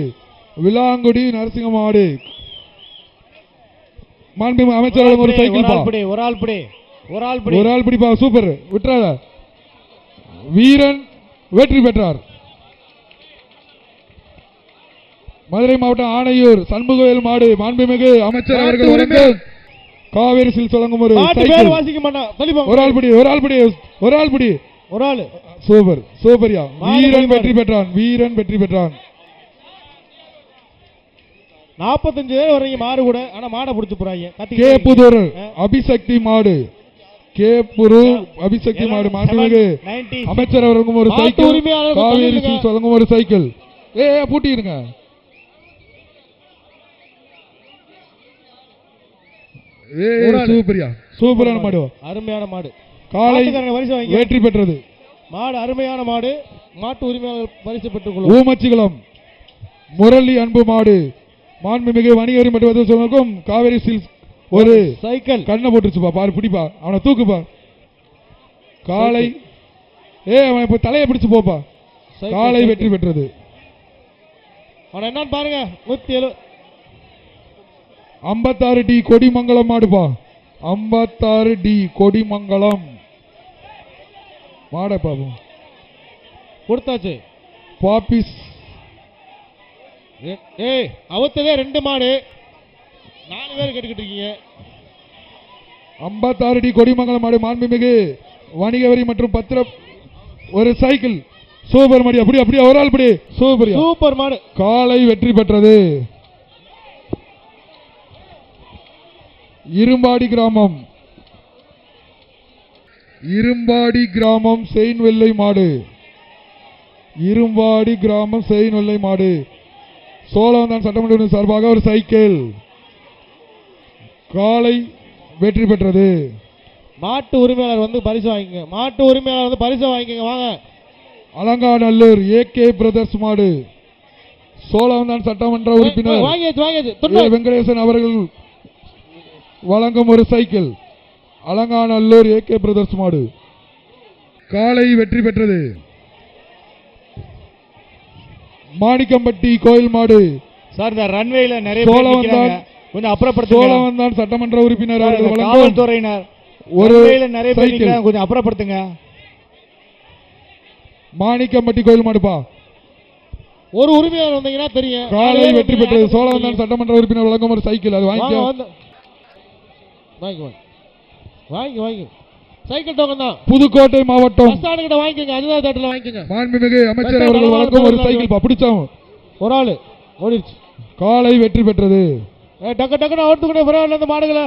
மாண்புமிகு அமைச்சர் ஒரு சைக்கிள் பா. ஒரு ஆள் பிடிப்பா. சூப்பர் விட்டுறாத. வீரன் வெற்றி பெற்றார். மதுரை மாவட்டம் ஆணையூர் சண்முகவேல் மாடு மாண்புமிகு அமைச்சர் அவர்கள் வழங்கும் காவேரி சில்ஸ் வழங்கும் ஒரு சைக்கிள். ஒரு ஆள் பிடி. சூப்பர்யா. வீரன் வெற்றி பெற்றான். 45 பேர் வர்றீங்க மாடு கூட. ஆனா மாடை பிடிச்சு போறாங்க. கேப்புதூர் அபிசக்தி மாடு மாண்புமிகு அமைச்சர் அவர்களுக்கும் ஒரு சைக்கிள். காவேரி சில்ஸ் வழங்கும் ஒரு சைக்கிள். பூட்டிருங்க. சூப்பரான மாடு, அருமையான மாடு. காலை வெற்றி பெற்றது. மாடு அருமையான மாடு. மாட்டு உரிமையாளர் பரிசு பெற்றுக் கொள்ளும். ஊமச்சிகுளம் முரளி அன்பு மாடு மாண்புமிகு வணிக வரி மற்றும் காவேரி சில்ஸ் ஒரு சைக்கிள். கண்ணை போட்டுருச்சுப்பா. பாரு பிடிப்பா. அவனை தூக்குப்பா. காலை அவன் இப்ப தலையை பிடிச்சு போப்பா. காலை வெற்றி பெற்றது. அவன் என்னன்னு பாருங்க. 107 56 டி கொடிமங்கலம் மாடுப்பா. 56 டி கொடிமங்கலம் மாட பாப்போம். கொடுத்தாச்சு. பாப்பிஸ் அவத்ததே 2 மாடு 4 பேர் கேட்டுக்கிட்டு இருக்கீங்க. 56 டி கொடிமங்கலம் மாடு மாண்புமிகு வணிக வரி மற்றும் பத்திர ஒரு சைக்கிள். சூப்பர் மாடி. அப்படி ஒரு ஆள் படி. சூப்பர் மாடு. காலை வெற்றி பெற்றது. இரும்பாடி கிராமம் செயின் வெள்ளை மாடு சோழவந்தான் சட்டமன்ற சார்பாக ஒரு சைக்கிள். காலை வெற்றி பெற்றது. மாட்டு உரிமையாளர் வந்து பரிசு வாங்கிக்கங்க. வாங்க. அலங்காநல்லூர் ஏகே பிரதர்ஸ் மாடு சோழவந்தான் சட்டமன்ற உறுப்பினர் வெங்கடேசன் அவர்கள் வழங்கும் ஒரு சைக்கிள். அலங்காநல்லூர் ஏகே பிரதர்ஸ் மாடு காலை வெற்றி பெற்றது. மாணிக்கம்பட்டி கோயில் மாடு சார். இந்த ரன்வேல நிறைய கொஞ்சம் அப்புறப்படுத்துங்க. சோழவந்தான் சட்டமன்ற உறுப்பினர் காவல்துறையினர் ஒரு நிறைய பேர் கொஞ்சம் அப்புறப்படுத்துங்க. மாணிக்கம்பட்டி கோயில் மாடுப்பா. ஒரு உரிமையாளர் வந்தீங்கன்னா தெரியும். காலை வெற்றி பெற்றது. சோழவந்தான் சட்டமன்ற உறுப்பினர் வழங்கும் ஒரு சைக்கிள். அது வாங்கி சைக்கிள் டோக்கன் தான். புதுக்கோட்டை மாவட்டம் கிட்ட வாங்கிக்கங்க. அதுதான் தட்டில் வாங்கிக்கங்க. மாண்புமிகு அமைச்சர் அவர்கள் வழங்கும் ஒரு சைக்கிள் பிடிச்சோம். ஒரு ஆளு ஓடிடுச்சு. காலை வெற்றி பெற்றது. டக்கு டக்குன்னு ஓட்டுக்கிட்டே பரவாயில்ல. இந்த மாடுகளை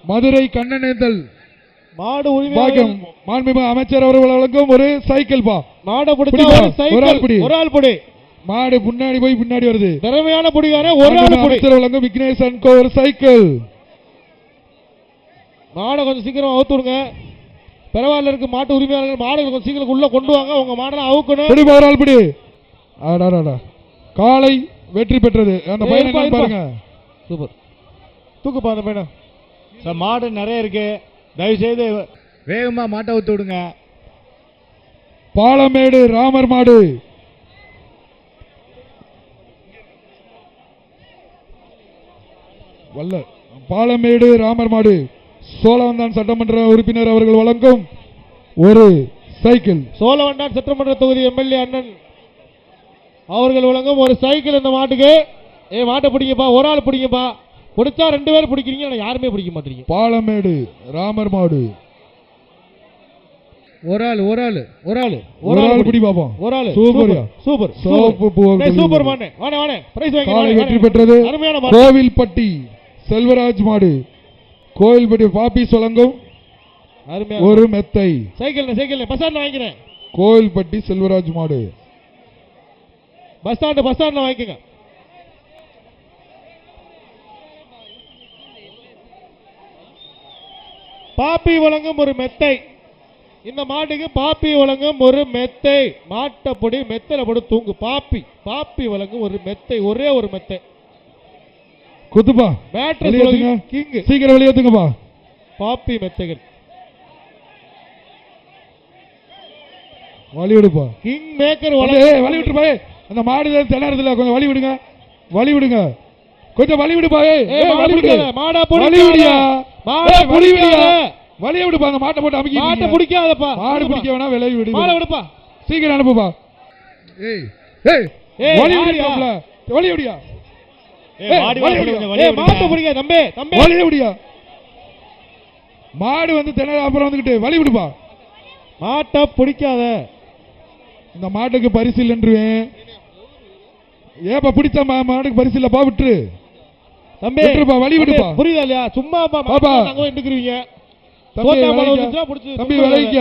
மதுரை கண்ணனேந்தல் மாடு பாக்கியம் உரிமையாளர்கள் மாண்புமிகு அமைச்சர் அவர்கள் வழங்கும் ஒரு சைக்கிள் பா. மாடை பிடிச்சா பிடிப்பா. ஒரு சைக்கிள், ஒரு ஆள் பிடி. மாடு முன்னாடி போய் பின்னாடி வருது. திறமையான பிடிக்காரே ஒரு ஆள் பிடி. அமைச்சர் வழங்கும் விக்னேஷ் அண்ட் கோ ஒரு சைக்கிள். மாடை கொஞ்சம் சீக்கிரம் அவுத்து விடுங்க. பரவாயில்ல இருக்கு மாட்டு உரிமையாளர்கள், மாடுகள் கொஞ்சம் சீக்கிரம் உள்ள கொண்டு வாங்க. உங்க மாடை அவுக்கணும். பிடிப்பா, ஒரு ஆள் பிடி. ஆடாடா காளை வெற்றி பெற்றது. அந்த பையனை பாருங்க. சூப்பர், தூக்குப்பா அந்த பையனை. சார் மாடு நிறைய இருக்கு, தயவு செய்து வேகமா மாட்டை ஊத்து விடுங்க. பாலமேடு ராமர் மாடு. வல்ல பாலமேடு ராமர் மாடு சோழவந்தான் சட்டமன்ற உறுப்பினர் அவர்கள் வழங்கும் ஒரு சைக்கிள். சோழவந்தான் சட்டமன்ற தொகுதி எம்எல்ஏ அண்ணன் அவர்கள் வழங்கும் ஒரு சைக்கிள் இந்த மாட்டுக்கு. மாட்டை பிடிங்கப்பா, ஒரு ஆள் பிடிங்கப்பா. பிடிச்சா 2 பேர் பிடிக்கிறீங்க, ஆனா யாருமே பிடிக்க மாட்டீங்க. பாலமேடு ராமர் மாடு. ஒரு ஆள் பிடி பாப்போம். ஒரு ஆள். சூப்பர்யா, சூப்பர் சூப்பர் மாடு. வாணே பிரைஸ் வாங்கி. வெற்றி பெற்றது அருமையான மாடு. கோவில்பட்டி செல்வராஜ் மாடு. கோவில்பட்டி பாபிஸ் வழங்கும் அருமையான ஒரு மெத்தை. சைக்கிள் பஸ் வாங்கிக்கிறேன். கோவில்பட்டி செல்வராஜ் மாடு. பஸ் ஸ்டாண்ட் வாங்கிக்கங்க. பாப்பி வழங்கும் ஒரு மெத்தை. இந்த மாட்டுக்கு பாப்பி வழங்கும் ஒரு மெத்தை. மாட்டப்பொடி மெத்தையில போட்டு தூங்கு. பாப்பி வழங்கும் ஒரு மெத்தை, ஒரே ஒரு மெத்தை. குத்துப்பா, கிங் சீக்கிரம் வெளியேத்துங்கப்பா. பாப்பி மெத்தைகள் வழி விடுப்பா. கிங் மேக்கர் வழி விட்டுப்பா. அந்த மாடு திணறதுல கொஞ்சம் வழி விடுங்க, வழி விடுங்க, கொஞ்சம் வழி விடுப்பா. மாடா வழி விடியா, வழி விடியா, வழிய விடுப்பா. அந்த மாட்டை போட்டு அமைக்க மாட்டை பிடிக்காதப்பா. மாடு பிடிக்க வேணா விலகி விடு. மாடை விடுப்பா, சீக்கிரம் அனுப்புப்பா. வழி விடியா, வழி விடியா. மாட்டை பிடிக்க தம்பி, வழி விடியா. மாடு வந்து திணற அப்புறம் வந்துகிட்டு வழி விடுப்பா. மாட்டை பிடிக்காத. இந்த மாட்டுக்கு பரிசு இல்லைன்றுவேன். ஏப்பா பிடிச்ச மாட்டுக்கு பரிசு இல்லப்பா, விட்டுரு தம்பி. வழி விடுப்பா. புரியுதா இல்லையா? சும்மா பாப்பா எடுக்கிறீங்க. தம்பி விளைவிக்க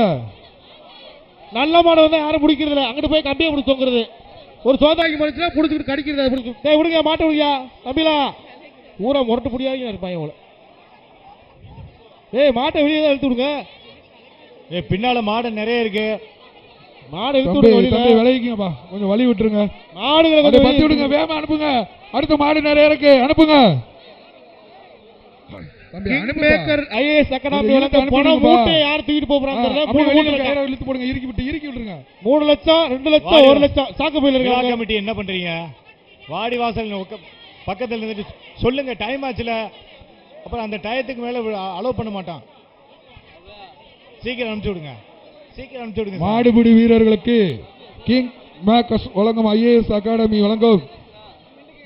நல்ல மாடு வந்து யாரும் பிடிக்கிறது இல்லை. அங்கிட்டு போய் கம்பியை பிடிச்சி தொங்குறது. ஒரு சோதாக்கி மனுஷனா பிடிச்சிட்டு கடிக்கிறது. விடுங்க மாட்டை விடுங்க தம்பிலா. ஊரை முரட்டு பிடியாதீங்க இருப்பாங்க இவ்வளோ. மாட்டை வெளியே தான் இழுத்து விடுங்க. பின்னால மாடு நிறைய இருக்கு. மாடு இழுத்து விடுங்க. விளைவிக்கங்கப்பா, கொஞ்சம் வழி விட்டுருங்க. மாடுகளை கொஞ்சம் பத்தி விடுங்க, வேகமா அனுப்புங்க. அடுத்த மாடு நிறைய இருக்கு, அனுப்புங்க. கிங்மேக்கர் ஐஏஎஸ் அகாடமி வழங்கும் பணம் மூட்டை யார் தூக்கிட்டு போறாங்க தெரியல. 3 இழுத்து போடுங்க, இறுக்கி விட்டுருங்க. 3 லட்சம், 2 லட்சம், 1 லட்சம் சாக்கு பையில இருக்காங்க. கமிட்டி என்ன பண்றீங்க? வாடி வாசல் பக்கத்துல இருந்துட்டு சொல்லுங்க, டைம் ஆச்சுல. அப்புறம் அந்த டயத்துக்கு மேல அலோவ் பண்ண மாட்டான். சீக்கிரம் அனுப்பிச்சு விடுங்க. மாடுபிடி வீரர்களுக்கு கிங் மேக்கர்ஸ் வழங்கும் ஐஏஎஸ் அகாடமி வழங்கும்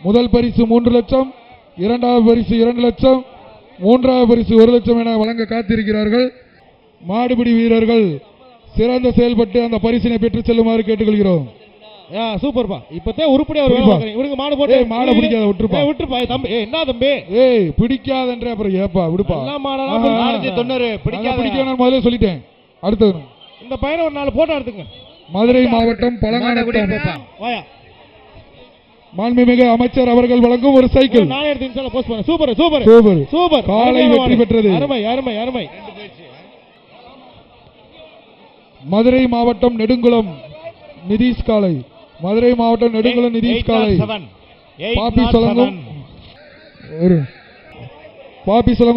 முதல் பரிசு 3 லட்சம், இரண்டாவது பரிசு 2 லட்சம், மூன்றாவது பரிசு 1 லட்சம் என வழங்க காத்திருக்கிறார்கள். மாடுபிடி வீரர்கள் சிறந்த செயல்பட்டு அந்த பரிசினை பெற்று செல்லுமாறு கேட்டுக்கொள்கிறோம். சூப்பர்பா. இப்பதே உருப்படியா ஒரு மாடு போட்டு மாடை பிடிக்காத விட்டுருப்பா தம்பி. என்ன தம்பி பிடிக்காதன்ற அப்புறம் ஏப்பா விடுப்பா. 90 பிடிக்காத முதல்ல சொல்லிட்டேன். அடுத்தது இந்த பையனை ஒரு 4 போட்டோ எடுத்துங்க. மதுரை மாவட்டம் பழங்கானத்தம் மாண்புமிகு அமைச்சர் அவர்கள் வழங்கும் ஒரு சைக்கிள். நானே எடுத்து போஸ்ட் பண்ணேன். சூப்பர். காலை வெற்றி பெற்றது. அருமை. மதுரை மாவட்டம் நெடுங்குளம் நிதீஷ் காலை. மதுரை மாவட்டம் நெடுங்குளம் நிதீஷ் காலை. பாப்பி வழங்கும்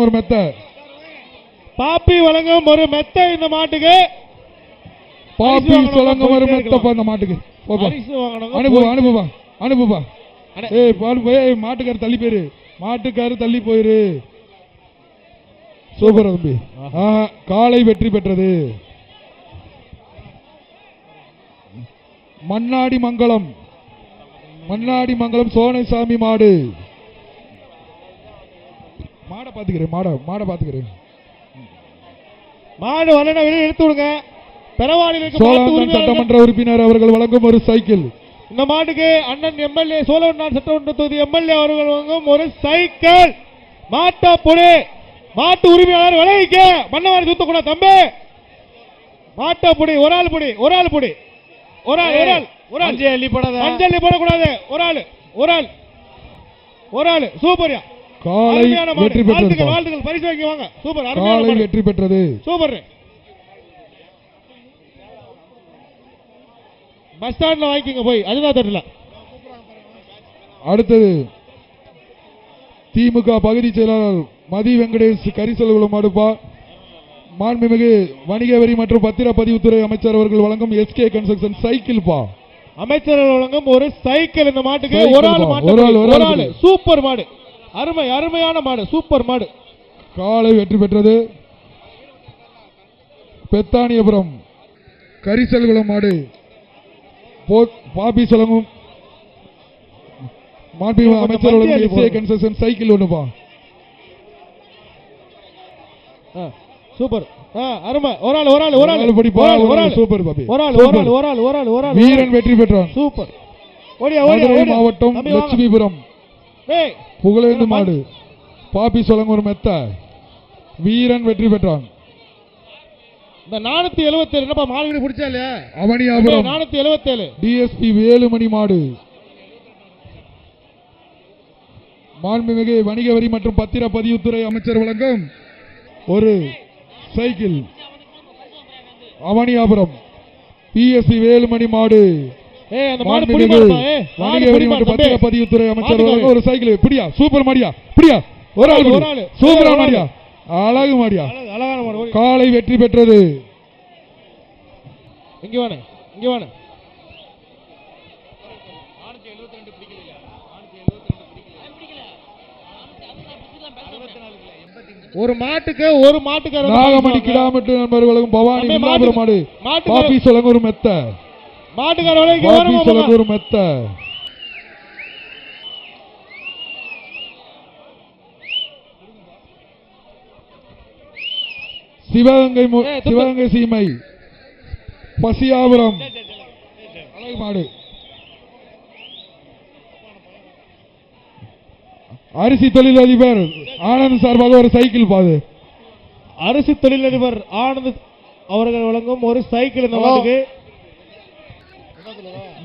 ஒரு மெத்தை. பாப்பி வழங்கும் ஒரு மெத்தை இந்த மாட்டுக்கு. பாப்பி வழங்கும் ஒரு மெத்தை இந்த மாட்டுக்கு. அனுப்புப்பா. மாட்டுக்காரு தள்ளி போயிரு, தள்ளி போயிரு. சூப்பர் தம்பி. காலை வெற்றி பெற்றது. மண்ணாடி மங்கலம் சோனைசாமி மாடு. மாடை பாத்துக்கிறேன். மாடு வரணும், வெளியே எடுத்து விடுங்க. சோழவந்தான் சட்டமன்ற உறுப்பினர் அவர்கள் வழங்கும் ஒரு சைக்கிள். இந்த மாட்டுக்கு அண்ணன் எம்எல்ஏ சோழவந்தான் சட்டமன்ற தொகுதி எம்எல்ஏ அவர்கள் வழங்கும் ஒரு சைக்கிள். மாட்டா பொடி மாட்டு உரிமையாளர் விளைவிக்க மண்ணவாரி தூத்தக்கூடாது தம்பி. மாட்டை புடி, ஒரு ஆள் புடி, ஒரு ஆள் புடி, ஒரு ஆள் ஒரு ஆள் ஒரு ஆள் அள்ளி போடாத, மஞ்சள் போடக்கூடாது. ஒரு ஆள் ஒரு ஆள் ஒரு ஆள். சூப்பர்யா, காலை வெற்றி பெற்றது. வாழ்த்துக்கள், பரிசு வாங்கி வாங்க. சூப்பர், காலை வெற்றி பெற்றது. சூப்பர். பஸ் ஸ்டாண்ட்ல வாங்கிக்கங்க போய், அதுதான் தட்டல. அடுத்தது திமுக பகுதி செயலாளர் மதி வெங்கடேஷ் கரிசல்குளம் அடுப்பா. மாண்புமிகு வணிக வரி மற்றும் பத்திரப்பதிவுத்துறை அமைச்சர் அவர்கள் வழங்கும் SK கன்ஸ்ட்ரக்ஷன் சைக்கிள் பா. அமைச்சர்கள் வழங்கும் ஒரு சைக்கிள் இந்த மாட்டுக்கு. சைக்கிள் ஒரு ஆள் பா, மாட்டு, ஒரு ஆள், ஒரு ஒரு ஆள். ஆள். சூப்பர் மாடு, அருமை அருமையான மாடு, சூப்பர் மாடு. காலை வெற்றி பெற்றது. பெத்தானியபுரம் கரிசல்குளம் மாடு பாபி செலவும் மாண்புமிகு அமைச்சர் வழங்கும் SK கன்ஸ்ட்ரக்ஷன் சைக்கிள் ஒண்ணுப்பா. சூப்பர், அருமை. ஒரு ஆள் ஒரு ஆள் ஒரு ஆள் படிப்பா. ஒரு ஆள் சூப்பர் பாபி. ஒரு ஆள் ஒரு ஆள் ஒரு ஆள் ஒரு ஆள் ஒரு ஆள். வீரன் வெற்றி பெற்றான். சூப்பர். ஓடியா ஓடியா மதுரை ஓடியா. மாவட்டம் தம்பி வாங்க. லட்சுமிபுரம் ஏய் புகழேந்து மாடு பாப்பி சொலங்க ஒரு மெத்த. வீரன் வெற்றி பெற்றான். இந்த 477 என்னப்பா மாடு பிடிச்சா இல்லையா? அவனியாபுரம் 477 DSP வேலுமணி மாடு. மாண்புமிகு வணிக வரி மற்றும் பத்திரப்பதிவுத்துறை அமைச்சர் வழங்கும் ஒரு சைக்கிள். அவனியாபுரம் PSP வேலுமணி மாடு. ஏய் அந்த மாடு மாண்புமிகு புடிமா. ஏய் வணிக வரி மற்றும் பத்திரப்பதிவுத்துறை அமைச்சர் வழங்கும் ஒரு சைக்கிள். பிடியா, சூப்பர் மாடியா, பிடியா. ஒரு ஆள், ஒரு ஆள். சூப்பரா மாடியா, அழகு மாடியா. அழகான மாடு. காலை வெற்றி பெற்றது. இங்க வாணே, இங்க வாணே. ஒரு மாட்டுக்கு ஒரு மாட்டுக்காரர் நாகமணி கிடாமட்டு நண்பர்களும் பவானி வில்லாபுரம் மாடு பாப்பி சொலங்க ஒரு மெத்த. மாட்டுக்கார விலைக்கு பாப்பி சொலங்க ஒரு மெத்த. சிவகங்கை சீமை பசியாபுரம் அழகு மாடு. அரிசி தொழிலதிபர் ஆனந்த் சார்பாக ஒரு சைக்கிள் பாது. அரிசி தொழிலதிபர் ஆனந்த் அவர்கள் வழங்கும் ஒரு சைக்கிள் இந்த மாட்டுக்கு.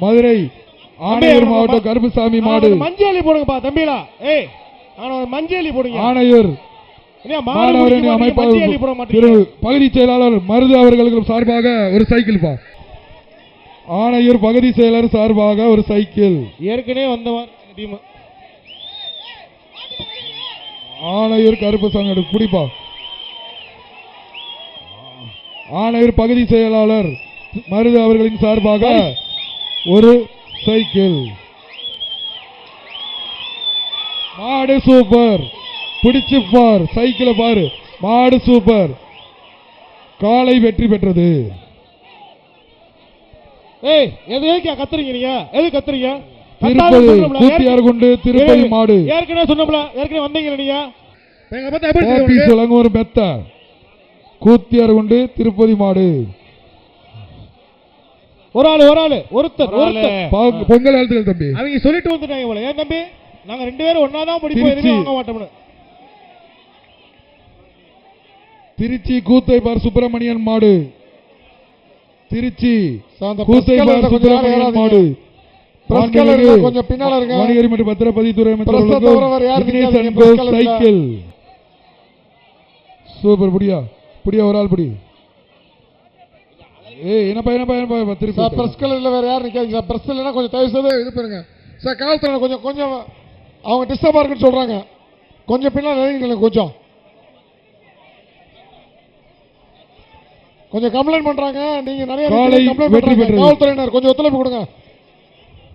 மதுரை ஆணையூர் மாவட்டம் கருப்புசாமி மாடு. மஞ்சளி போடுங்கப்பா தம்பிலா. ஏய் மஞ்சளி போடுங்க. ஆணையூர் பகுதி செயலாளர் மருது அவர்களுக்கு சார்பாக ஒரு சைக்கிள் பா. ஆணையூர் பகுதி செயலர் சார்பாக ஒரு சைக்கிள். ஏற்கனவே வந்தவர் டீம். ஆணையூர் கருப்பசாமி குடிப்பா. ஆணையூர் பகுதி செயலாளர் மருது அவர்களின் சார்பாக ஒரு சைக்கிள். மாடு சூப்பர், பிடிச்சு பார், சைக்கிளை பாரு. மாடு சூப்பர். காலை வெற்றி பெற்றது. ஏய் எதுக்கு கத்துறீங்க நீங்க? எது கத்துறீங்க? கொண்டு திருப்பதி மாடு. ஏற்கனவே சொன்னோம்ல, ஏற்கனவே வந்தீங்க நீங்க. ஒரு மெத்த கூத்தியார் கொண்டு திருப்பதி மாடு. ஒரு ஆளு ஒரு ஆளு ஒருத்தர் பொங்கல் வாழ்த்துக்கள் தம்பி. அவங்க சொல்லிட்டு வந்துட்டாங்க போல. ஏன் தம்பி நாங்க 2 பேரும் ஒன்னாதான் படிப்போம், எதுவுமே வாங்க மாட்டோம்னு. திருச்சி கூத்தைப்பார் சுப்பிரமணியன் மாடு. திருச்சி கூத்தைப்பார் சுப்பிரமணியன் மாடு. கொஞ்சம் பின்னால இருங்க. வணிகரி மற்றும் பத்திரப்பதிவுத்துறை சைக்கிள். சூப்பர். புடியா புடியா, ஒரு ஆள் புடி. ஏய் என்னப்பா என்னப்பா திருப்பி பிரஸ் கலர்ல வேற யாரும் நிக்காதீங்க சார். பிரஸ் இல்லைன்னா கொஞ்சம் தயவு செய்து இது பண்ணுங்க சார். காவல்துறை கொஞ்சம் கொஞ்சம் அவங்க டிஸ்டர்பா இருக்குன்னு சொல்றாங்க. கொஞ்சம் பின்னால இறங்கிக்கல. கொஞ்சம் கம்ப்ளைண்ட் பண்றாங்க. நீங்க நிறைய கம்ப்ளைண்ட் பண்றாங்க. காவல்துறையினர் கொஞ்சம் ஒத்துழைப்பு கொடுங்க.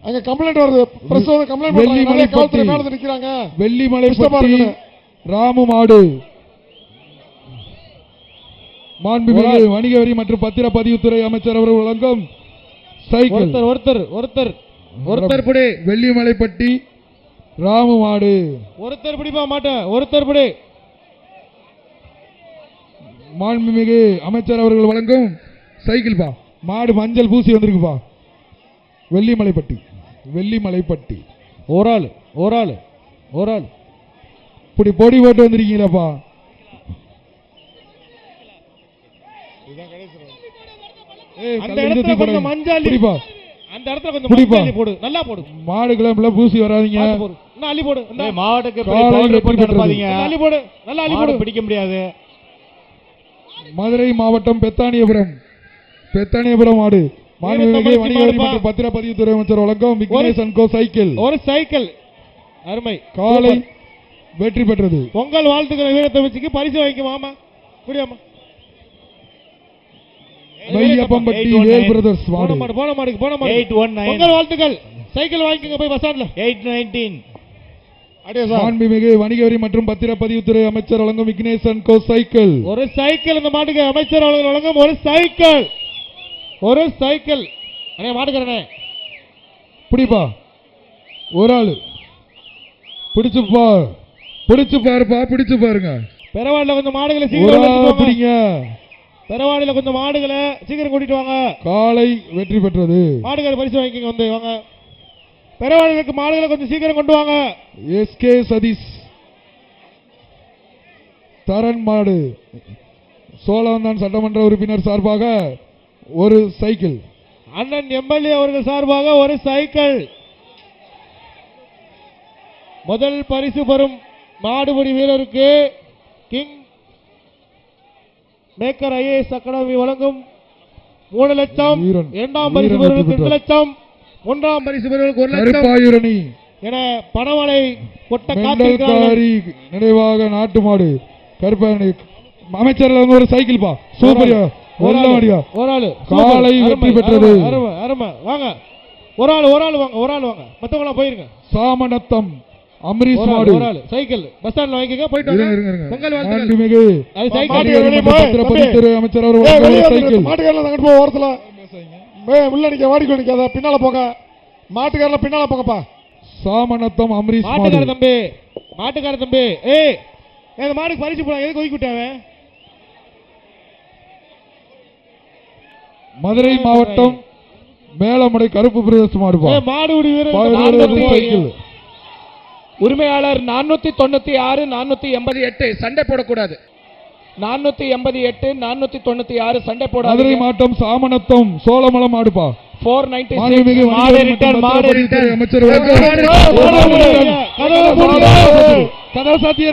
அங்க கம்ப்ளைண்ட் வருது. பிரஸ் வந்து கம்ப்ளைண்ட் பண்றாங்க. நிறைய காவல்துறை மேல நிக்கிறாங்க. வெள்ளிமலை ராமு மாடு. மாண்புமிகு வணிக வரி மற்றும் பத்திரப்பதிவுத்துறை அமைச்சர் அவர்கள் வழங்கும் சைக்கிள். ஒருத்தர் புடி. வெள்ளிமலைப்பட்டி ராமு மாடு. ஒருத்தர் பிடிப்பா மாட்டேன். ஒருத்தர் புடி. மாண்புமிகு அமைச்சர் அவர்கள் வழங்கும் சைக்கிள் பா. மாடு மஞ்சள் பூசி வந்திருக்குப்பா. வெள்ளிமலைப்பட்டி ஒரு ஆள் இப்படி பொடி போட்டு வந்திருக்கீங்களப்பா. அந்த இடத்துல கொஞ்சம் மஞ்சள் புடிப்பா அந்த இடத்துல கொஞ்சம் மஞ்சள் போடு நல்லா போடு மாடு கிளம்பல பூசி வராதீங்க இன்னும் அள்ளி போடு இந்த மாடுக்கு காலை வெற்றி அனுப்பாதீங்க அள்ளி போடு நல்லா அள்ளி போடு பிடிக்க முடியாது. மதுரை மாவட்டம் பெத்தானியபுரம் மாடு மாண்புமிகு வணிகவரி மற்றும் பத்திரப்பதிவுத்துறை அமைச்சர் வழங்கும் விக்னேஷ் அண்ட் கோ சைக்கிள் ஒரு சைக்கிள் அருமை காலை வெற்றி பெற்றது. பொங்கல் வாழ்த்துக்கள் வீரத்தை வச்சுக்கு பரிசு வாங்கிக்க மாமா குடியாமா மையப்பம்பட்டி வேல் பிரதர்ஸ் மாடு போன மாடுக்கு 819 பொங்கல் வாழ்த்துக்கள் சைக்கிள் வாங்கிக்கங்க போய் பஸ் ஸ்டாண்ட்ல 819 மாண்புமிகு வணிகவரி மற்றும் பத்திரப்பதிவுத்துறை அமைச்சர் வழங்கும் விக்னேஷ் அண்ட் கோ சைக்கிள் ஒரு சைக்கிள் இந்த மாட்டுக்கு அமைச்சர் அவர்கள் வழங்கும் ஒரு சைக்கிள் அண்ணே மாட்டுக்கறனே பிடிப்பா ஒரு ஆளு பிடிச்சு பாருங்க பெரவாடில கொஞ்சம் மாடுகளை ஒரு சீக்கிரம் ஆளா பிடிங்க. பெரவாடில கொஞ்சம் மாடுகளை சீக்கிரம் கூட்டிட்டு வாங்க. காலை வெற்றி பெற்றது. மாடுகள் பரிசு வாங்கிக்கங்க வந்து வாங்க. பெரவாடிலுக்கு மாடுகளை கொஞ்சம் சீக்கிரம் கொண்டு வாங்க. எஸ்கே சதீஷ் தரன் மாடு சோழவந்தான் சட்டமன்ற உறுப்பினர் சார்பாக ஒரு சைக்கிள். அண்ணன் எம்எல்ஏ அவர்கள் சார்பாக ஒரு சைக்கிள். முதல் பரிசு பெறும் மாடுபிடி வீரருக்கு கிங் மேக்கர் ஐஏஎஸ் அகாடமி வழங்கும் 3 லட்சம். இரண்டாம் பரிசு பெறுவதற்கு 2 லட்சம். மூன்றாம் பரிசு பெறுவதற்கு 1 லட்சம் என பணவளை கொட்ட காத்திருக்கிறார்கள். நினைவாக நாட்டு மாடு கருப்பாணி அமைச்சர் ஒரு சைக்கிள் பா சூப்பரியா ஒரு ஆளு காலை வெற்றி பெற்றது. அருமை வாங்க ஒரு ஆள் வாங்க மத்தவங்க போயிருங்க. சாமநத்தம் அமரீஷ் மாடு ஒரு ஆள் சைக்கிள் பஸ் ஸ்டாண்ட்ல வாங்கிக்க போயிட்டு வாங்க. பொங்கல் மாண்புமிகு பத்திரப்பதிவுத்துறை அமைச்சர் அவர்கள் சைக்கிள். மாட்டுக்காரல தங்கிட்டு போ ஓரத்துல உள்ள நிக்க வாடிக்கொண்டு நிக்காத பின்னால போங்க. மாட்டுக்காரல பின்னால போங்கப்பா. சாமநத்தம் அமரீஷ் மாட்டுக்கார தம்பி ஏய் இந்த மாடுக்கு பரிசு போடா எதுக்கு ஒதுக்கி விட்டாவே. மதுரை மாவட்டம் மேலமடை கருப்பு பிரதேச மாடுபா மாடுபிடி வீரர் உரிமையாளர் 496 488 சண்டை போடக்கூடாது. 488 496 சண்டை போடாது. மதுரை மாவட்டம் சாமநத்தம் சோழமலம் மாடுபா 496 அமைச்சர் கதவு சாத்தியா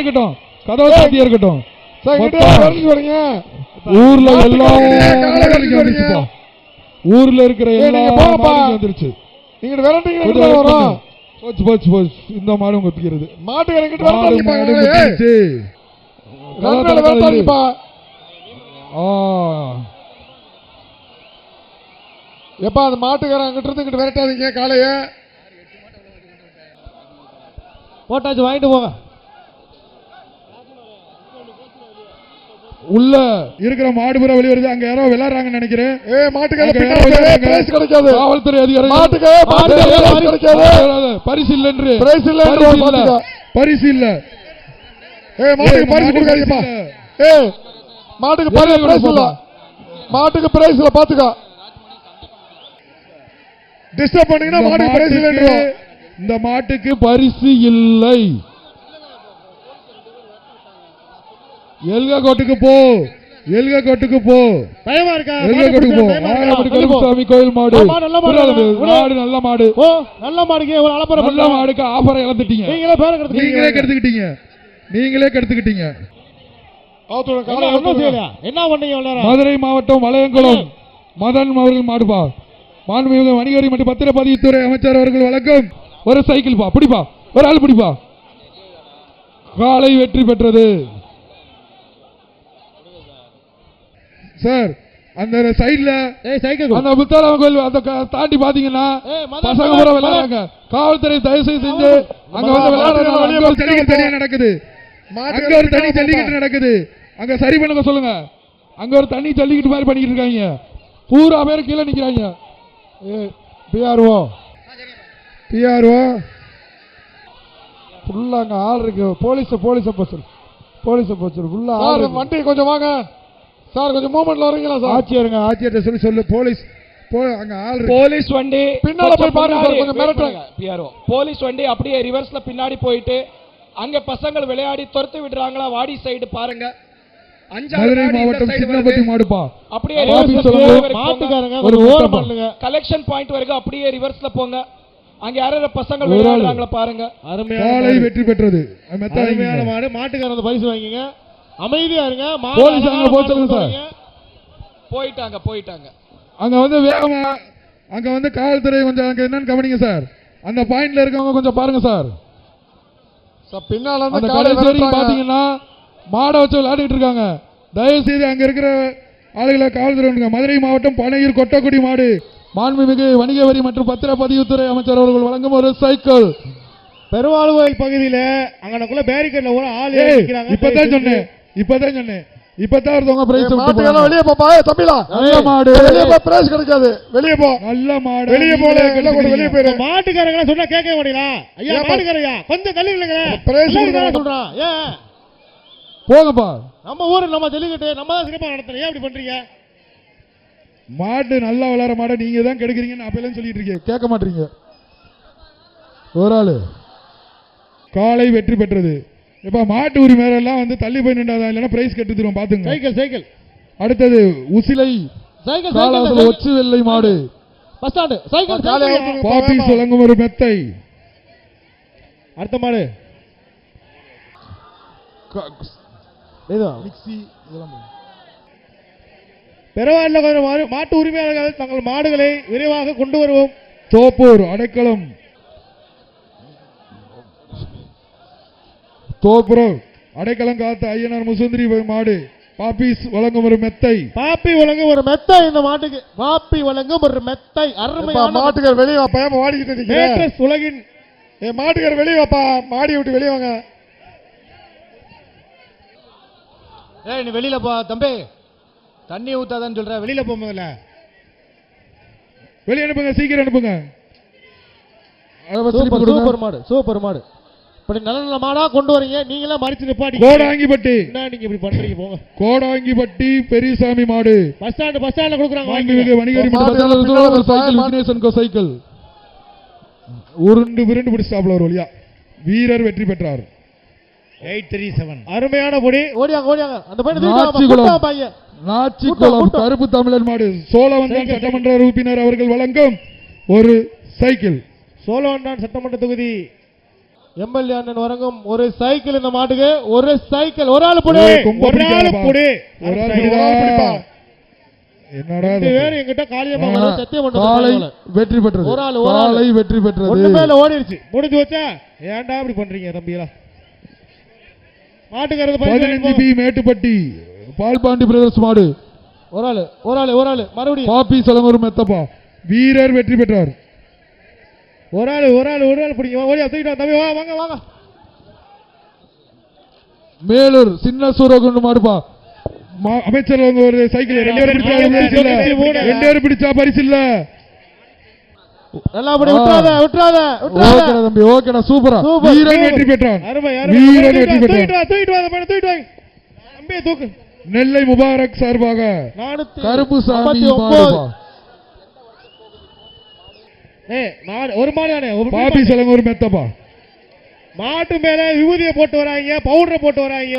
இருக்கட்டும். ஊர்ல இருக்கிற வந்துருச்சு. போச்சு இந்த மாடு கொத்திக்கிறது. எப்பா அந்த மாட்டுக்காரன் அங்கிட்டு இருந்து இங்கிட்டு விரட்டாதீங்க. காலைய போட்டாச்சு வாங்கிட்டு போங்க. உள்ள இருக்கிற மாடுபுற வெளிய வருது. அங்க யாரோ விளையாடுறாங்கன்னு நினைக்கிறேன். கிடைக்காது. காவல்துறை அதிகாரி பரிசு இல்ல பரிசு இல்ல. மாட்டுக்கு பரிசு கொடுக்காதீங்கப்பா. மாட்டுக்கு பரிசு இல்ல. மாட்டுக்கு பிரைஸ் இல்ல பாத்துக்க. டிஸ்டர்ப் பண்ணீங்கன்னா மாட்டுக்கு பிரைஸ் இல்ல. இந்த மாட்டுக்கு பரிசு இல்லை. எல்கா கோட்டுக்கு போ. பயமா இருக்கா? கருப்புசாமி கோயில் மாடு நல்ல மாடு. நல்ல மாடுக்கு ஒரு அலப்பற நல்ல மாடுக்கு ஆஃபரை இழந்துட்டீங்க. நீங்களே கெடுத்துக்கிட்டீங்க. என்ன பண்ணீங்க? மதுரை மாவட்டம் வளையங்குளம் மதன் அவர்கள் மாடுபா மாண்புமிகு வணிகவரி மற்றும் பத்திரப்பதிவுத்துறை அமைச்சர் அவர்கள் வழங்கும் ஒரு சைக்கிள் பா. பிடிப்பா ஒரு ஆள் பிடிப்பா. காலை வெற்றி பெற்றது. சார் அந்த சைடுல அந்த முத்தாராம கோயில் அந்த தாண்டி பாத்தீங்கன்னா பசங்க பூரா விளையாடுறாங்க. காவல்துறை தயவு செஞ்சு அங்க வந்து விளையாடுறாங்க. தனியா நடக்குது. அங்க ஒரு தனி ஜல்லிக்கட்டு நடக்குது. அங்க சரி பண்ணுங்க சொல்லுங்க. அங்க ஒரு தனி ஜல்லிக்கட்டு மாதிரி பண்ணிட்டு இருக்காங்க. பூரா பேர் கீழே நிக்கிறாங்க. பிஆர்ஓ ஃபுல்லா அங்க ஆள் இருக்கு. போலீஸ் ஃபுல்லா வண்டி கொஞ்சம் வாங்க சார். கொஞ்சம் மூவ்மெண்ட்ல வரீங்களா சார்? ஆட்சியர்ட்ட சொல்லு. அங்க ஆள் போலீஸ் வண்டி பின்னால போய் பாருங்க சார். கொஞ்சம் மிரட்டுங்க. பிஆர்ஓ போலீஸ் வண்டி அப்படியே ரிவர்ஸ்ல பின்னாடி போயிட்டு அங்க பசங்க விளையாடி துரத்து விடுறாங்களா வாடி சைடு பாருங்க. மதுரை மாவட்டம் சின்னப்பட்டி மாடுப்பா. அப்படியே பாபி reverse சொல்லுங்க. ல போங்க. மாட்டுக்காரங்க ஒரு ஒரு ஓரம் முத்தப்பா. பண்ணுங்க. கலெக்ஷன் பாயிண்ட் வரைக்கும் அப்படியே ரிவர்ஸ்ல போங்க. அங்க யாராவது பசங்க ஒரு ஆளு. விளையாடுறாங்களா பாருங்க. அருமையான காலை மாடு. வெற்றி பெற்றது. அருமையான மாடு. மாட்டுக்காரங்க பரிசு வாங்கிங்க. அமைதியா இருங்க. மாடு போலீஸ் அங்க அழகான போக மாடு சொல்லுங்க சார். வாங்கிங்க. போயிட்டாங்க. அங்க வந்து வேகமா அங்க வந்து காவல்துறை கொஞ்சம் அங்க என்னன்னு கவனிங்க சார். அந்த பாயிண்ட்ல இருக்கவங்க கொஞ்சம் பாருங்க சார். பின்னால அந்த கடைசி வரைக்கும் பாத்தீங்கன்னா மாடை வச்சு விளையாடிட்டு இருக்காங்க. தயவு செய்து அங்க இருக்கிற ஆளுகளை காவல்துறை விடுங்க. மதுரை மாவட்டம் பனையூர் கொட்டக்குடி மாடு மாண்புமிகு வணிக வரி மற்றும் பத்திரப்பதிவுத்துறை அமைச்சர் அவர்கள் வழங்கும் ஒரு சைக்கிள். பெருவாழ்வுகள் பகுதியில அங்கனக்குள்ள பேரிகேட்ல ஒரு ஆள் இப்பதான் சொன்னேன் இப்பதான் ஒருத்தவங்க பிரைஸ் வெளியே போப்பா தம்பிலா நல்ல மாடு வெளியே போ பிரைஸ் கிடைக்காது வெளியே போ நல்ல மாடு வெளியே போல எல்லாம் கூட வெளியே போயிரு மாட்டுக்காரங்க சொன்னா கேட்க மாட்டீங்களா? ஐயா மாட்டுக்காரையா கொஞ்சம் தள்ளி இல்லைங்க பிரைஸ் சொல்றான். ஏன் போங்கப்பா. நம்ம ஊரு நம்ம ஜல்லிக்கட்டு நம்ம தான் சிறப்பா நடத்தணும். ஏன் இப்படி பண்றீங்க? மாடு நல்லா வளர மாட நீங்க தான் கெடுக்கிறீங்கன்னு அப்பெல்லாம் சொல்லிட்டு இருக்கீங்க, கேட்க மாட்டீங்க. ஒரு ஆளு காலை வெற்றி பெற்றது. இப்ப மாட்டு உரிமையெல்லாம் வந்து தள்ளி போய் நின்றாதான் இல்லைன்னா பிரைஸ் கெட்டு தருவோம் பாத்துங்க. சைக்கிள் அடுத்தது உசிலை காலாசல ஒச்சு வெள்ளை மாடு பஸ் ஸ்டாண்ட் சைக்கிள் பாப்பீஸ் வழங்கும் ஒரு மெத்தை. அடுத்த மாடு பெருவாழ்ல மாட்டு உரிமையாளர்கள் தங்கள் மாடுகளை விரைவாக கொண்டு வருவோம். தோப்பூர் அடைக்கலம் தோப்புரம் அடைக்கலம் காத்த ஐயனார் முசுந்திரி மாடு பாப்பீஸ் வழங்கும் ஒரு மெத்தை. பாப்பி வழங்கும் ஒரு மெத்தை. இந்த மாட்டுக்கு பாப்பி வழங்கும் ஒரு மெத்தை. அருமையான மாட்டுக்கார வெளியே வாப்பா வாடிக்கிட்டு மேட்ரஸ் உலகின் மாட்டுக்கார வெளியே வாப்பா மாடி விட்டு வெளியே வாங்க. நீ வெளியில போ தம்பி, தண்ணி ஊத்தாதான்னு சொல்ற, வெளியில போ முதல்ல. வெளியே அனுப்புங்க, சீக்கிரம் அனுப்புங்க. சூப்பர் மாடு. இப்படி நல்ல நல்ல மாடா கொண்டு வரீங்க. நீங்களே மறிச்சு நிப்பாட்டி கோடாங்கிப்பட்டி என்ன நீங்க இப்படி பண்றீங்க? போங்க. கோடாங்கிப்பட்டி பெரியசாமி மாடு பஸ் ஸ்டாண்ட்ல கொடுக்குறாங்க. வணிகரி சைக்கிள் உருண்டு விருண்டு பிடிச்சாப்ல ஒரு வழியா வீரர் வெற்றி பெற்றார். 837 அருமையான பொடி. ஓடியாங்க அந்த பையன் நாச்சிக்குளம் கருப்பு தமிழன் மாடு சோழவந்தான் சட்டமன்ற உறுப்பினர் அவர்கள் வழங்கும் ஒரு சைக்கிள். சோழவந்தான் சட்டமன்ற தொகுதி எம்எல்ஏ அண்ணன் வழங்கும் ஒரு சைக்கிள். இந்த மாட்டுக்கு ஒரு சைக்கிள். ஒரு ஆள் புடி. என்னடா என்கிட்ட காளியம்மா சத்தியம் காலை வெற்றி பெற்றது. காலை வெற்றி பெற்றது. ஒண்ணு மேல ஓடிடுச்சு. முடிஞ்சு வச்சா ஏன்டா இப்படி பண்றீங்க தம்பிகளா? மாட்டுக்காரது 15 பி மேட்டுப்பட்டி பால்பாண்டி பிரதர்ஸ் மாடு ஒரு ஆளு மறுபடியும் பாப்பி சலங்கூர் மெத்தப்பா வீரர் வெற்றி பெற்றார். ஒரு ஆள் பிடிங்க. ஓடியா தூக்கிட்டு தம்பி வாங்க. மேலூர் சின்ன சூரகுண்டு மாடுப்பா அமைச்சர் ஒரு சைக்கிள். 2 பேர் பிடிச்சா பரிசு இல்ல. விட்டுறாத தம்பி. ஓகேடா சூப்பரா. வீரன் வெற்றி பெற்றான். தூக்கு. நெல்லை முபாரக் சார்பாக கருப்பு சாமி ஒரு மாடு பாப்பி சலங்கூர் மெத்தப்பா மாட்டு மேல விபூதியை போட்டு வராங்க, பவுடரை போட்டு வராங்க.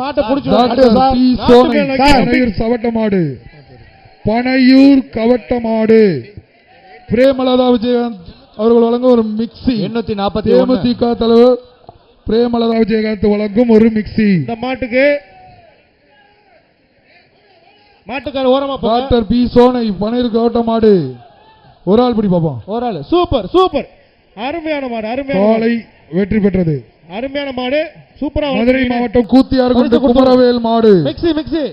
மாட்டை பனையூர் சவட்ட மாடு பனையூர் கவட்ட மாடு பிரேமலதா விஜயகாந்த் அவர்கள் வழங்கும் ஒரு மிக்சி. 840 தேமுதிக தலைவர் பிரேமலதா விஜயகாந்த் வழங்கும் ஒரு மிக்சி. இந்த மாட்டுக்கு மாட்டுக்கார ஓரமா டாக்டர் பி சோனை பனையூர் கவட்ட மாடு ஒரு ஆள் பிடி பாப்போம். ஒரு ஆள் சூப்பர் அருமையான மாடு. காலை வெற்றி பெற்றது. அருமையான மாடு. சூப்பரா. மதுரை மாவட்டம் கூத்தியார்குண்டு குமரவேல் மாடு மிக்சி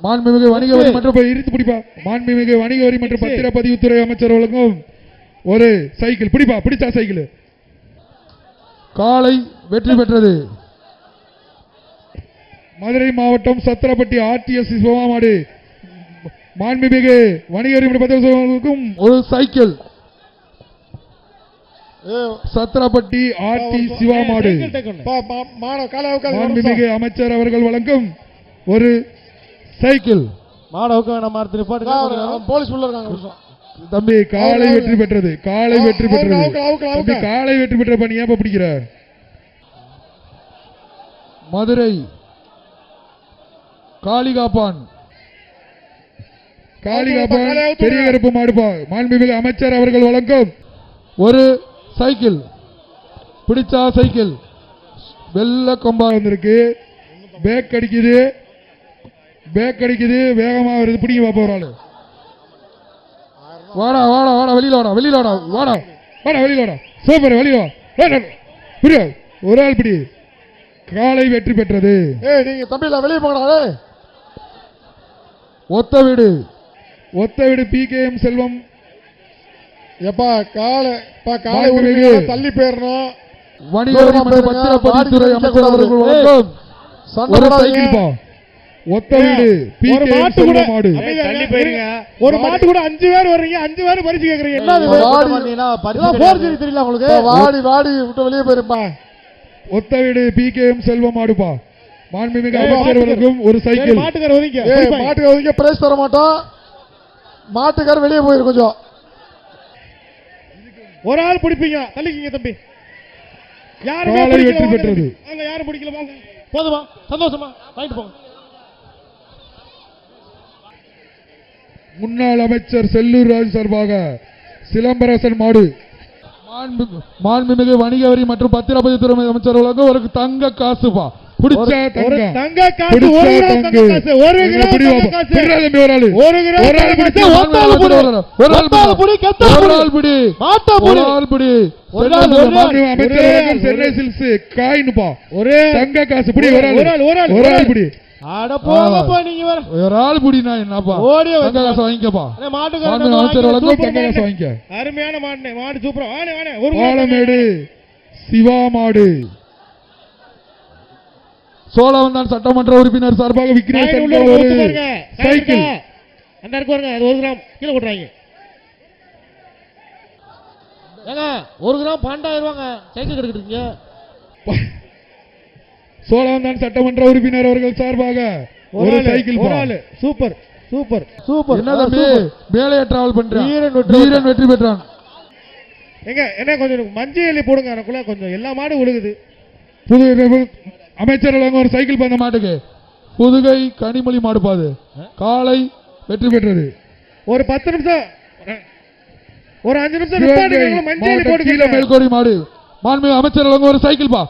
மாண்புமிகு வணிக வரி மற்றும் இறுதி பிடிப்பா மாண்புமிகு வணிக வரி மற்றும் பத்திரப்பதிவுத்துறை அமைச்சர் வழங்கும் ஒரு சைக்கிள். பிடிச்சா சைக்கிள். காலை வெற்றி பெற்றது. மதுரை மாவட்டம் சத்திரப்பட்டி ஆர்டிஎஸ் சிவா மாடு மாண்புமிகு வணிக வரி மற்றும் பத்திரப்பதிவுக்கும் ஒரு சைக்கிள். சத்திரப்பட்டி ஆர்டி சிவா மாடு மாண்புமிகு அமைச்சர் அவர்கள் வழங்கும் ஒரு சைக்கிள். போலீஸ் உள்ள இருக்காங்க தம்பி. காலை வெற்றி பெற்றது. காலை வெற்றி பெற்ற பண்ணி ஏன் பிடிக்கிற? மதுரை காளிகாப்பான் பெரிய கருப்பு மாடுப்பா. மாண்புமிகு அமைச்சர் அவர்கள் வழங்கும் ஒரு சைக்கிள், பிடிச்சா சைக்கிள் வெள்ள கொம்பா வந்திருக்கு. பேக் அடிக்குது, வேகமா வருது. பிடிங்க பாப்பா ஒரு ஆளு. வாடா வாடா வாடா, வெளியில வாடா, வெளியில வாடா, வாடா வாடா, வெளியில வாடா. சூப்பர், வெளியில வா. புரிய ஒரு ஆள் பிடி. காலை வெற்றி பெற்றது. நீங்க தம்பில வெளியே போங்கடா. ஒத்த வீடு PKM செல்வம். எப்பா காலை தள்ளி போயிடணும். வணிகவரி மற்றும் பத்திரப்பதிவுத்துறை அமைச்சர் அவர்கள் வழங்கும் ஒரு சைக்கிள் பா. ஒத்த வீடு PKM செல்வம் மாடு. தள்ளி போயிருங்க. ஒரு மாட்டு கூட 5 பேர் வர்றீங்க, 5 பேர் பரிசு கேக்குறீங்க. என்ன தெரியல உங்களுக்கு? வாடி விட்டு வெளியே போயிருப்பா. ஒத்த வீடு PKM செல்வம் மாடுப்பா. மாண்புமிகு அமைச்சர் வழங்கும் ஒரு சைக்கிள். மாட்டுக்கார ஒதுங்க பிரைஸ் தர மாட்டோம். மாட்டுக்கார வெளியே போயிரு. கொஞ்சம் ஒரு ஆள் பிடிப்பீங்க, தள்ளிக்கிங்க தம்பி. காலை வெற்றி பெற்றது. யாரும் பிடிக்கல, வாங்க. போதுமா? சந்தோஷமா? ரைட் போங்க. முன்னாள் அமைச்சர் செல்லூர் ராஜ் சார்பாக சிலம்பரசன் மாடு. மாண்புமிகு வணிக வரி மற்றும் பத்திரப்பதிவுத்துறை அமைச்சர் வழங்கும் ஒரு தங்க காசுப்பா. பிடிச்சா தங்க காசு, ஒரு கிராம் தங்க காசு, ஒரு கிராம் தங்க காசு. ஒரு கிராம் பிடிச்சா ஒத்தால புடி, ஒத்தால புடி, கத்தால புடி, மாட்டா புடி, ஒத்தால புடி. அமைச்சர் சென்னை சில்க்ஸ் காயின்ப்பா. ஒரே தங்க காசு பிடி. ஒரு ஆள் பிடி. அட போங்கப்பா, நீங்க வர ஒரு ஆள் பிடினா என்னப்பா? தங்க காசு வாங்கிக்கப்பா. மாட்டுக்காரன் அமைச்சர் வழங்கும் தங்க காசு வாங்கிக்க. அருமையான மாடு, மாடு சூப்பரா. வாணே வாணே. ஒரு பாலமேடு சிவா மாடு. சோழவந்தான் சட்டமன்ற உறுப்பினர் சார்பாக விக்னேஷ் ஒரு சைக்கிள். அந்த இருக்கு பாருங்க, அது 1 கிராம் கீழே போட்டுறாங்க. ஏங்க 1 கிராம் 12,000 ரூபாங்க. சைக்கிள் எடுத்துட்டீங்க. சோழவந்தான் சட்டமன்ற உறுப்பினர் அவர்கள் சார்பாக ஒரு சைக்கிள். ஒரு ஆளு. Super super super. என்ன தம்பி மேலே டிராவல் பண்றான்? வீரன் வெற்றி பெற்றான். எங்க என்ன கொஞ்சம் மஞ்சள் எலி போடுங்க. எனக்குள்ள கொஞ்சம் எல்லா மாடும் விழுகுது. புது அமைச்சர் ஒரு சைக்கிள் பந்த மாட்டுக்கு. புதுகை கனிமொழி மாடு பாது. காலை வெற்றி பெற்றது. ஒரு 10 நிமிஷம், ஒரு 5 நிமிஷம் மஞ்சள் எலி போடு. கீழ மேல்கோரி மாடு. மாண்புமிகு அமைச்சர் ஒரு சைக்கிள் பா.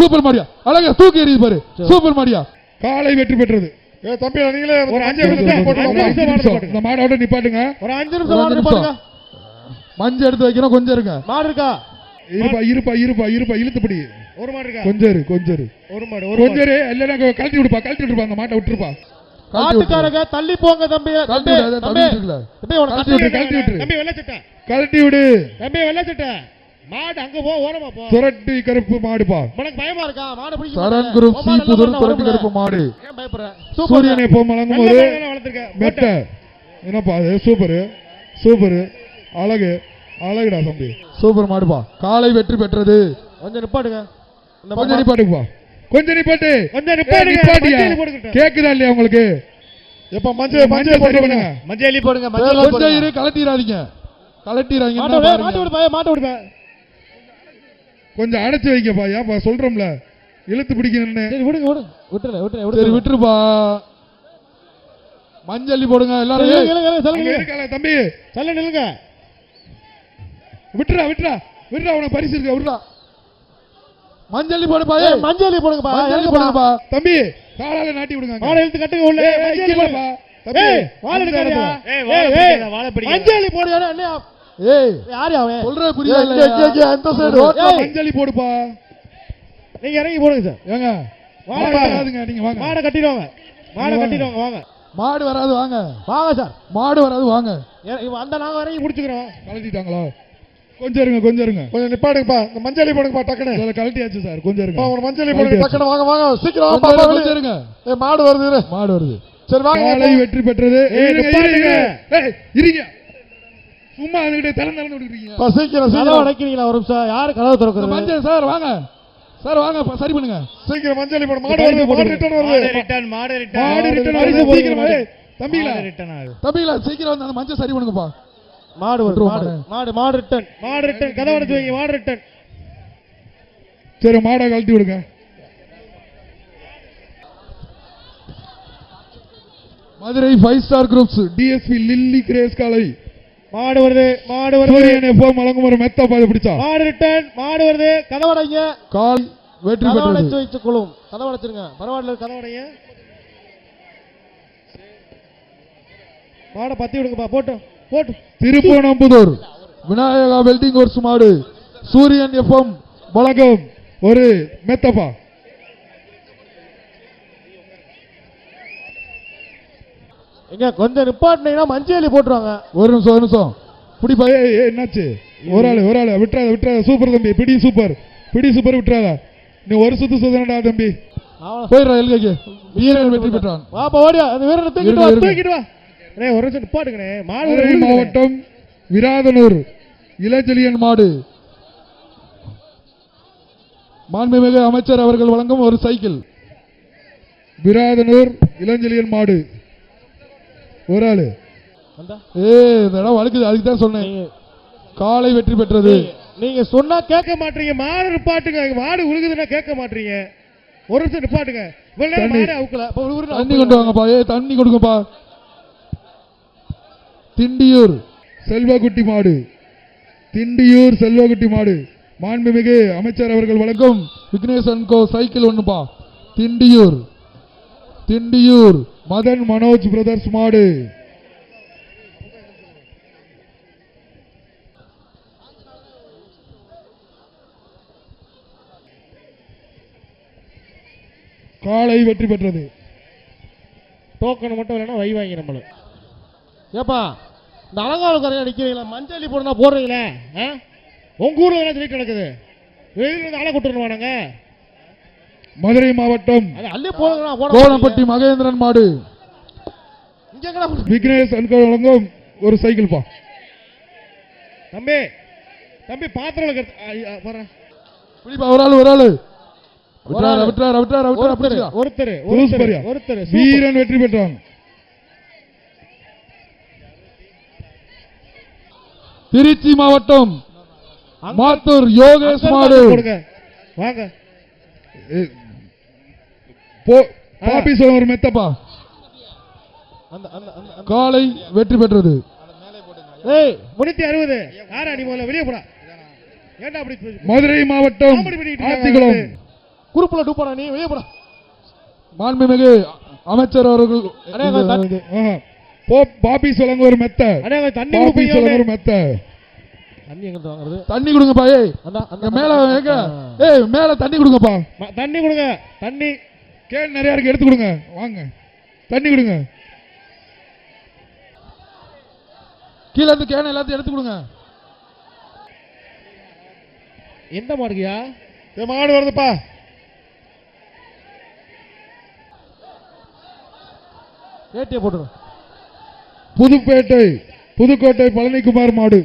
சூப்பர் மாடியா, அழகா தூக்கி எறியுது பாரு. சூப்பர் மாடியா. காலை வெற்றி பெற்றது. தம்பி நீங்களே ஒரு 5 நிமிஷம் இந்த மாடோட நிப்பாட்டுங்க. ஒரு 5 நிமிஷம் பாருங்க. மஞ்சள் எடுத்து வைக்கணும். கொஞ்சம் இருங்க. மாடு இருக்கா? இருப்பா இழுத்துப்படி. ஒரு மாடு இருக்கா? கொஞ்சம் ஒரு மாடு, கொஞ்சம் இல்லன்னா கழட்டி விட்டுருப்பா. அந்த மாட்டை விட்டுருப்பா. மாட்டுக்காரங்க தள்ளி போங்க தம்பி. கழட்டி விடு தம்பி. வெள்ள சட்டை மாடு அங்க போ, ஓரமா போ. சுரட்டி கருப்பு மாடுப்பா. உனக்கு பயமா இருக்கா? மாடு பிடிக்க சரண் குரூப் சி புதூர் சுரட்டி கருப்பு மாடு. ஏன் பயப்படுற? சூரியனை போ வழங்கும் ஒரு மெட்ட. என்னப்பா அது? சூப்பர் அழகுடா தம்பி. சூப்பர் மாடுப்பா. காலை வெற்றி பெற்றது. கொஞ்சம் நிப்பாட்டுங்க. கொஞ்சம் நிப்பாட்டுப்பா. கொஞ்சம் நிப்பாட்டியா? கேக்குதா இல்லையா உங்களுக்கு? எப்ப மஞ்சள் போடுங்க. மஞ்சள் போடுங்க. கொஞ்சம் இரு, கலட்டிராதீங்க. மாட்ட விடுப்பா. கொஞ்சம் அடைச்சு வைக்கப்பா. ஏப்பா சொல்றோம்ல, இழுத்து பிடிக்கணும்னு. விட்டுரு. விட்டுருப்பா. மஞ்சள் போடுங்க எல்லாரும். தம்பி சொல்ல நில்லுங்க. விட்டுறா உனக்கு பரிசு இருக்கு. விட்டுறா. மஞ்சள் போடுப்பா. மஞ்சள் போடுங்கப்பா. தம்பி காலால நாட்டி விடுங்க. மாடை இழுத்து கட்டுங்க உள்ள. மஞ்சள் போடுப்பா. வாழை எடுக்காதயா? வாழை பிடிங்க. மஞ்சள் போடுயா? என்ன யாரு அவன்? சொல்ற புரியல. அந்த சைடு மஞ்சள் போடுப்பா. நீங்க இறங்கி போடுங்க சார். ஏங்க வாடை வராதுங்க. நீங்க வாங்க. மாடை கட்டிடுவாங்க. வாங்க. மாடு வராது, வாங்க சார். மாடு வராது, வாங்க. அந்த நாங்க இறங்கி முடிச்சுக்கிறோம். கழட்டிட்டாங்களா? கொஞ்சம் இருங்க. கொஞ்சம் நிப்பாடுங்கப்பா. இந்த மஞ்சள் போடுங்கப்பா. டக்குனு கழட்டியாச்சு சார். கொஞ்சம் இருங்க. ஒரு மஞ்சள் போடுங்க. டக்குனு வாங்க சீக்கிரம் வாங்க. கொஞ்சம் இருங்க. மாடு வருது. சரி வாங்க. காலை வெற்றி பெற்றது. இருங்க. சும்மா அதுகிட்ட திறந்து விட்டுருக்கீங்க. சீக்கிரம் அடைக்கிறீங்களா? ஒரு நிமிஷம். யாரு கதவு திறக்கிறது? மஞ்சள் சார் வாங்க. சரி பண்ணுங்க. சீக்கிரம் மஞ்சள் போடு. மாடு ரிட்டர்ன் வருது. சீக்கிரம் தம்பிங்களா சீக்கிரம் வந்து அந்த மஞ்சள் சரி பண்ணுங்கப்பா. மாடு ரிட்டர்ன். கதவு அடைச்சு வைங்க. மாடு ரிட்டர்ன். சரி மாடை கழட்டி விடுங்க. Madurai 5 star groups DSP Lily Grace காலை மாடு வருது சூரியன் எஃப்எம் வழங்கும் ஒரு மெத்த பாதை பிடிச்சா மாடு ரிட்டர்ன் மாடு வருது கதவடைங்க கால் வெற்றி பெற்றது கதவடைச்சு வைத்துக் கொள்ளும் கதவடைச்சிருங்க பரவாயில்ல கதவடைங்க மாடை பத்தி விடுங்கப்பா போட்டு திருப்போணம்புதூர் விநாயகா வெல்டிங் ஒர்க்ஸ் மாடு சூரியன் எஃப்எம் வழங்கும் ஒரு மெத்தப்பா எங்க கொஞ்சம் நிப்பாட்டினீங்கன்னா மஞ்சள் போட்டுருவாங்க. ஒரு நிமிஷம் பிடிப்பா. என்னாச்சு? ஒரு ஆள் விட்டுறாத சூப்பர் தம்பி, பிடி சூப்பர் விட்டுறாத. நீ ஒரு சுத்து சுதனடா தம்பி. போயிடுறா எல்கைக்கு. வீரன் வெற்றி பெற்றான். வாப்பா ஓடியா அந்த வீரனை தூக்கிட்டு வா. ஒரு நிமிஷம் நிப்பாட்டுங்கண்ணே. மதுரை மாவட்டம் விராதனூர் இளஞ்செழியன் மாடு மாண்புமிகு அமைச்சர் அவர்கள் வழங்கும் ஒரு சைக்கிள். விராதனூர் இளஞ்செழியன் மாடு ஒரு ஆளு. வழக்குது, அதுக்கு தான் சொன்னேன். காலை வெற்றி பெற்றது. நீங்க சொன்னா கேட்க மாட்டீங்க. மாடு நிப்பாட்டுங்க. மாடு உழுகுதுன்னா கேட்க மாட்டீங்க. ஒரு நிமிஷம் நிப்பாட்டுங்க. தண்ணி கொண்டு வாங்கப்பா. தண்ணி கொடுங்கப்பா. திண்டியூர் செல்வகுட்டி மாடு மாண்புமிகு அமைச்சர் அவர்கள் வழங்கும் விக்னேசன் கோ சைக்கிள் ஒண்ணுப்பா. திண்டியூர் மதன் மனோஜ் பிரதர்ஸ் மாடு. காலை வெற்றி பெற்றது. டோக்கன் மட்டும் இல்லைன்னா வை வாங்கி நம்மள. ஏப்பா இந்த அலங்காரக்காரங்க நிக்கிறீங்களா? மஞ்சளி போடுறா போடுறீங்களே. உங்க ஊர்ல என்ன சொல்லிட்டு நடக்குது? வெளியில ஆளை கூட்டுருவானுங்க. மதுரை மாவட்டம் அள்ளி போடுங்க. கோணப்பட்டி மகேந்திரன் மாடு விக்னேஷ் வழங்கும் ஒரு சைக்கிள் பா. தம்பி பாத்திரம் ஒரு ஆளு ஒருத்தர் வீரன் வெற்றி பெற்றான். திருச்சி மாவட்டம் மாத்தூர் யோகேஷ் மாடு வாங்க. ஒரு மெத்தப்பா. காலை வெற்றி பெற்றது. 360 யாரா நீ முதல்ல வெளியே போடா. ஏண்டா அப்படி? மதுரை மாவட்டம் ஆத்திக்குளம் குறுப்புல டூப்பாடா நீ வெளியே போடா. மாண்புமிகு அமைச்சர் அவர்கள் பாபிஸ் வழங்க ஒரு மெத்த. தண்ணி ஒரு மெத்த. தண்ணி எங்க வாங்குறது? தண்ணி கொடுங்கப்பா. மேல தண்ணி கொடுங்கப்பா. தண்ணி கொடுங்க. தண்ணி கேன் நிறைய இருக்கு, எடுத்து கொடுங்க. வாங்க தண்ணி கொடுங்க. கீழே இருந்து கேன் எல்லாத்தையும் எடுத்து கொடுங்க. எந்த மாடுங்கயா? மாடு வருதுப்பா. ஏட்டிய போட்டு. புதுக்கோட்டை பழனிக்குமார் மாடு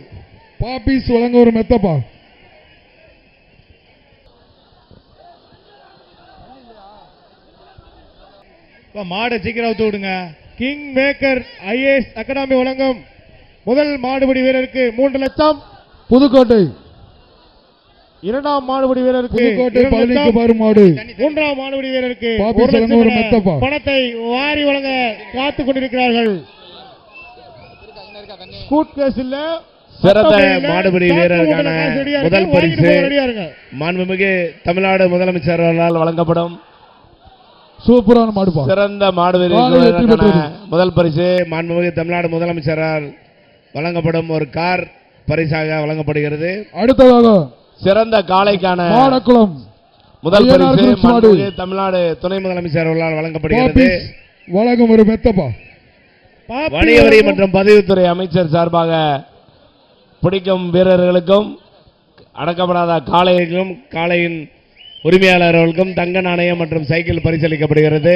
பாபிஸ் வழங்க ஒரு மெத்தப்பா. மாடு சீக்கிரம் அவுத்து விடுங்க. கிங் மேக்கர் ஐஏஎஸ் அகாடமி வழங்கும் முதல் மாடுபிடி வீரருக்கு 3 லட்சம். புதுக்கோட்டை. இரண்டாம் மாடுபிடி வீரருக்கு பழனிக்குமார் மாடு. மூன்றாம் மாடுபிடி வீரருக்கு ஒரு மெத்தப்பா. பணத்தை வாரி வழங்க காத்துக் கொண்டிருக்கிறார்கள். கூட்கேஸ் இல்ல. சிறந்த மாடுபிடி வீரருக்கான முதல் பரிசு மாண்புமிகு தமிழ்நாடு முதலமைச்சர் அவர்களால் வழங்கப்படும். சூப்பரான மாடுபா. சிறந்த மாடுபிடி வீரருக்கான முதல் பரிசு மாண்புமிகு தமிழ்நாடு முதலமைச்சரால் வழங்கப்படும் ஒரு கார் பரிசாக வழங்கப்படுகிறது. அடுத்ததாக சிறந்த காளைக்கான மாடக்குளம் முதல் பரிசு மாண்புமிகு தமிழ்நாடு துணை முதலமைச்சர் அவர்களால் வழங்கப்படுகிறது. வழங்கும் ஒரு மெத்தப்பா. வணிக வரி மற்றும் பதிவுத்துறை அமைச்சர் சார்பாக பிடிக்கும் வீரர்களுக்கும் அடக்கப்படாத காளைகளுக்கும் காளையின் உரிமையாளர்களுக்கும் தங்க நாணயம் மற்றும் சைக்கிள் பரிசளிக்கப்படுகிறது.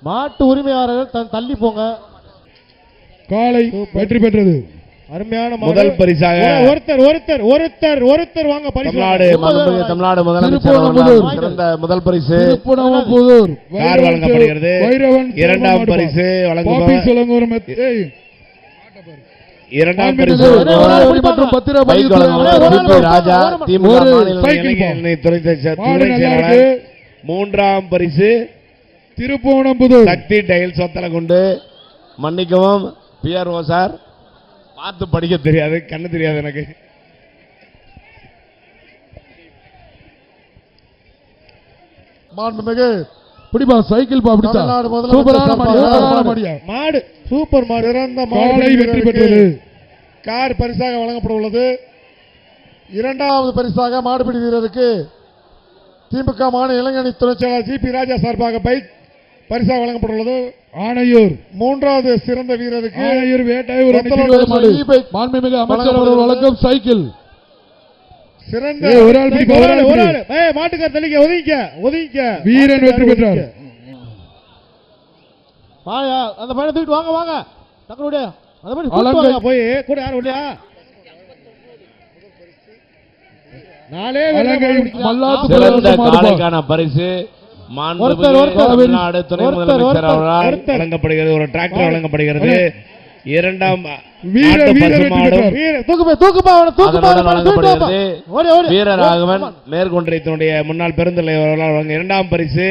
மாட்டு உரிமையாளர்கள் தள்ளி போங்க. காளை வெற்றி பெற்றது. அருமையான முதல் பரிசாக ஒருத்தர் வாங்க. தமிழ்நாடு முதலமைச்சர் சிறந்த முதல் பரிசு கார் வழங்கப்படுகிறது. இரண்டாம் பரிசு இரண்டாம் பரிசு ராஜா திமுக துறை செயலாளர். மூன்றாம் பரிசு திருப்போணம்புதூர் சக்தி டைல்ஸ் ஒத்தலகுண்டு. மன்னிக்கவும் பிஆர்ஓ சார், பார்த்து படிக்க தெரியாது, கண்ணு தெரியாது எனக்கு. மாண்புமிகு பிடிப்பா சைக்கிள் பா பிடிச்சா தமிழ்நாடு முதலமைச்சர் சூப்பரான மாடு, சார்பாக சூப்பரான மாடியா. மாடு சூப்பர் மாடு சிறந்த காலை வெற்றி பெற்றது. கார் பரிசாக வழங்கப்பட உள்ளது. இரண்டாவது பரிசாக மாடுபிடி வீரருக்கு திமுக மாநில இளைஞரணி துணை செயலாளர் ஜி.பி. ராஜா சார்பாக பைக் பரிசாக வழங்கப்பட உள்ளது. ஆணையூர் மூன்றாவது சிறந்த வீரருக்கு ஆணையூர் வேட்டையூர் ஒத்தலோடு இ-பைக் மாண்புமிகு அமைச்சர் அவர்கள் வழங்கும் சைக்கிள். சிறந்த ஒரு ஆள் பிடிப்பா, ஒரு ஆள் ஒரு ஆள். மாட்டுக்கார் தள்ளிக்க, ஒதுங்கிக்க. வீரன் வெற்றி பெற்றார். வாயா, அந்த பையனை தூக்கிட்டு வாங்க வாங்க டக்குனுடைய அந்த பையனை அலங்கை. கூட்டிட்டு வாங்க. போய் கூட யாரும் இல்லையா? நாளே அலங்கை மல்லாத்து சிறந்த பிரதேச மாடு பா. காளைக்கான பரிசு ஒருத்தர், ஒருத்தர். தமிழ்நாடு துணை ஒருத்தர், முதலமைச்சர் அவர்களால் ஒருத்தர். வழங்கப்படுகிறது. ஒரு டிராக்டர் வழங்கப்படுகிறது. இரண்டாம் வீர நாட்டு வீர வெற்றி பசுமாடும் பெற்றார். தூக்குப்பா அவனை அதனுடன் வழங்கப்படுகிறது. ஓடி ஓடி வீரராகவன் மேற்கொன்றியத்தினுடைய முன்னாள் பெருந்தலைவர் அவர்களால் வழங்க இரண்டாம் பரிசு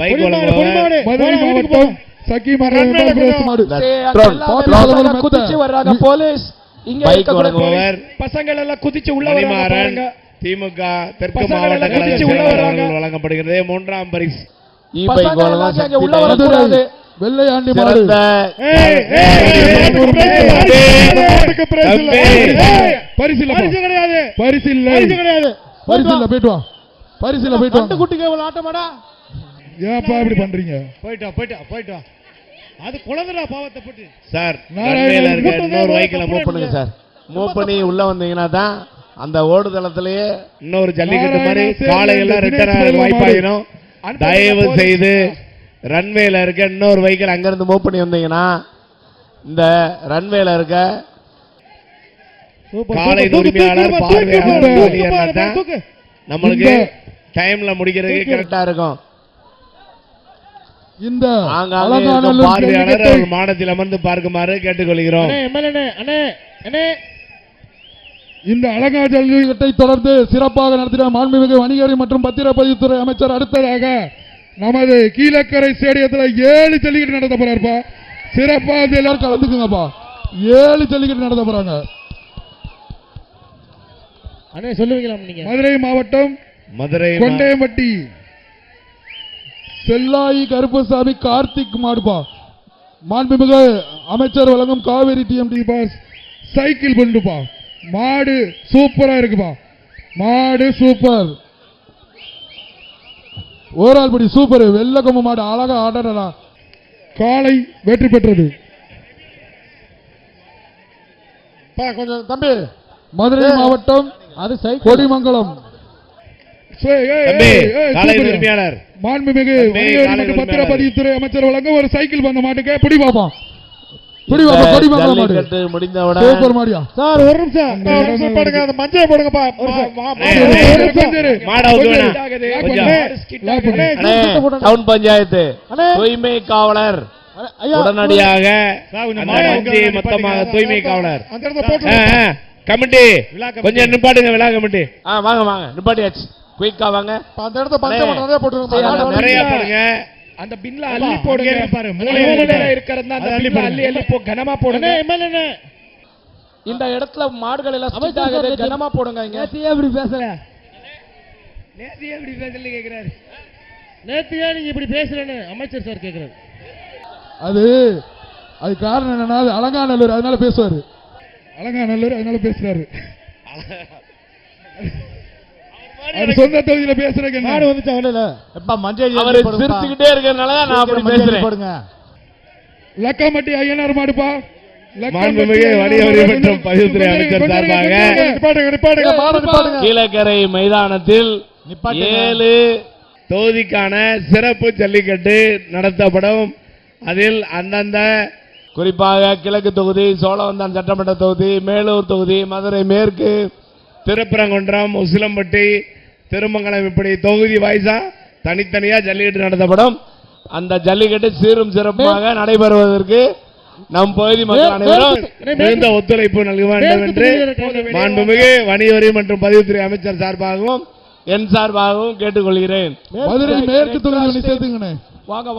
பைக் பொடிமாடு, வழங்குபவர் பொடிமாடு. மதுரை மாவட்டம் சக்கிமரம் பிரதேச மாடு. குதிச்சு வர்றாங்க போலீஸ். இங்க பைக் இருக்கக்கூடிய வழங்குபவர் பசங்கள் எல்லாம் குதிச்சு உள்ள வராங்க மணிமாறன் பாருங்க. திமுக தெற்கு பசங்கள் மாவட்ட எல்லாம் கழக குதிச்சு உள்ள செயலாளர் வராங்க. அவர்கள் வழங்கப்படுகிறது. மூன்றாம் பரிசு பசங்க எல்லாம் அங்க உள்ள மதுரை வரக்கூடாது. வெள்ளையாண்டி மாடு. சிறந்த பரிசு இல்ல பரிசு கிடையாது, பரிசு இல்ல பரிசு கிடையாது. பரிசு இல்ல போயிட்டு வா. பரிசு இல்ல போயிட்டு கண்டு வா. குட்டிக்கு இவ்வளவு ஆட்டமாடா? ஏன்ப்பா இப்படி பண்றீங்க? போயிட்டா அது குழந்தைடா பாவத்தை போட்டு. சார் நாராயணன் ரன்வேல இருக்க கூட்டம் இன்னொரு தான் வைக்கில மூவ் பண்ணுங்க சார். மூவ் பண்ணி உள்ள வந்தீங்கன்னா தான் அந்த ஓடுதளத்திலேயே இன்னொரு ஜல்லிக்கட்டு மாதிரி நாராயணன் காளைகள்லாம் சேர்ந்து ரிட்டர்ன் தினேஷ் வாய்ப்பாயிரும். மாடு. தயவு செய்து ரன்வேல இருக்க இன்னொரு வைக்கில் அங்கிருந்து மூவ் பண்ணி வந்தீங்கன்னா இந்த ரன்வேல இருக்க காலை உரிமையாளர் பார்வையாளர் தான் நம்மளுக்கு டைம்ல முடிக்கிறதுக்கு கரெக்டா இருக்கும். இந்த ஆங்காங்கே அலங்காநல்லூர் இருக்கும் பார்வையாளர் ஜல்லிக்கட்டை அவர் மாடத்தில் அமர்ந்து பார்க்குமாறு கேட்டுக்கொள்கிறோம். இந்த அலங்கா ஜல்லிக்கட்டை தொடர்ந்து சிறப்பாக நடத்தின மாண்புமிகு வணிகவரி மற்றும் பத்திரப்பதிவுத்துறை அமைச்சர் அடுத்ததாக நமது கீழக்கரை ஸ்டேடியத்தில் 7 ஜல்லிக்கட்டு நடத்த போறாருப்பா. சிறப்பா எல்லாரும் கலந்துக்குங்கப்பா. 7 ஜல்லிக்கட்டு நடத்த போறாங்க. அண்ணே சொல்லுவீங்களா நீங்க? மதுரை மாவட்டம் மதுரை கொண்டையம்பட்டி செல்லாயி கருப்பசாமி கார்த்திக் மாடுப்பா. மாண்புமிகு அமைச்சர் வழங்கும் காவேரி டிஎம்டி பாஸ் சைக்கிள் பண்டுப்பா. மாடு சூப்பரா இருக்குப்பா. மாடு சூப்பர். ஓரால் படி சூப்பர். வெள்ளை கொம்பு மாடு அழகா ஆடறா. காளை வெற்றி பெற்றது. கொஞ்சம் தம்பி, மதுரை மாவட்டம் அது சைக்கிள் கொடிமங்கலம் தம்பி, காலை உரிமையாளர் மாண்புமிகு தம்பி, வணிகவரி காலை மற்றும் உரிமையாளர். பத்திரப்பதிவுத்துறை அமைச்சர் வழங்க ஒரு சைக்கிள் வந்த மாட்டுக்கு பிடி பாப்பா. பிடி பாப்பா. கொடிமங்கலம் மாடு ஜல்லிக்கட்டு முடிந்தவுடன் சூப்பர் மாடியா. சார் ஒரு நிமிஷம் போடுங்க, அந்த மஞ்சள் போடுங்கப்பா. மாடு அவுத்து வேணாம். கொஞ்சம். அண்ணே, டவுன் பஞ்சாயத்து அண்ணே. தூய்மை காவலர் ஐயா, உடனடியாக கொஞ்சம் அந்த மாடு வண்டி அவுத்து மொத்தமாக தூய்மை காவலர் அந்த இடத்துல போட்டு கமிட்டி கொஞ்சம் நிப்பாட்டுங்க. விழா கமிட்டி வாங்க வாங்க நிப்பாட்டியாச்சு. குயிக்கா வாங்க. அந்த இடத்துல பஞ்சம் நிறைய போட்டுருங்க. நிறைய போடுங்க. அந்த பின்ல அள்ளி போடுங்க. இருக்கிறதா அந்த பின்ல அள்ளி போ கனமா போடுங்க. இந்த இடத்துல மாடுகள் எல்லாம் ஸ்டிக் ஆகுது. கனமா போடுங்க. இங்க எப்படி பேசுற? நேத்தியே இப்படி பேசல கேக்குறாரு. நேத்தியா நீங்க இப்படி பேசுறேன்னு அமைச்சர் சார் கேக்குறாரு. அது காரணம் என்னன்னா அது அலங்காநல்லூர், அதனால பேசுவாரு. அலங்காநல்லூர் அதனால பேசுறாரு. அவர் சொந்த தொகுதியில பேசுறதுக்கு என்ன? மாடு வந்துச்சு அவனே எப்ப மஞ்சள் அவர் சிரிச்சுக்கிட்டே இருக்கிறதுனால தான் நான் அப்படி பேசுறேன். போடுங்க. லக்காமட்டி ஐயனார் மாடுப்பா. மாண்புமிகு வணிகவரி மற்றும் பதிவுத்துறை அமைச்சர் சார்பாக கீழக்கரை மைதானத்தில் 7 தொகுதிக்கான சிறப்பு ஜல்லிக்கட்டு நடத்தப்படும். அதில் அந்தந்த குறிப்பாக கிழக்கு தொகுதி, சோழவந்தான் சட்டமன்ற தொகுதி, மேலூர் தொகுதி, மதுரை மேற்கு, திருப்பரங்குன்றம், உசிலம்பட்டி, திருமங்கலம் இப்படி தொகுதி வாய்ஸா தனித்தனியா ஜல்லிக்கட்டு நடத்தப்படும். அந்த ஜல்லிக்கட்டு சீரும் சிறப்பாக நடைபெறுவதற்கு நம் பகுதி மக்கள் அனைவரும் மிகுந்த ஒத்துழைப்பு நல்க வேண்டும் என்று மாண்புமிகு வணிகவரி மற்றும் பதிவுத்துறை அமைச்சர் சார்பாகவும் என் சார்பாகவும் கேட்டுக்கொள்கிறேன். மதுரை மேற்கு தொகுதி சேர்த்துங்கண்ணே. வாங்க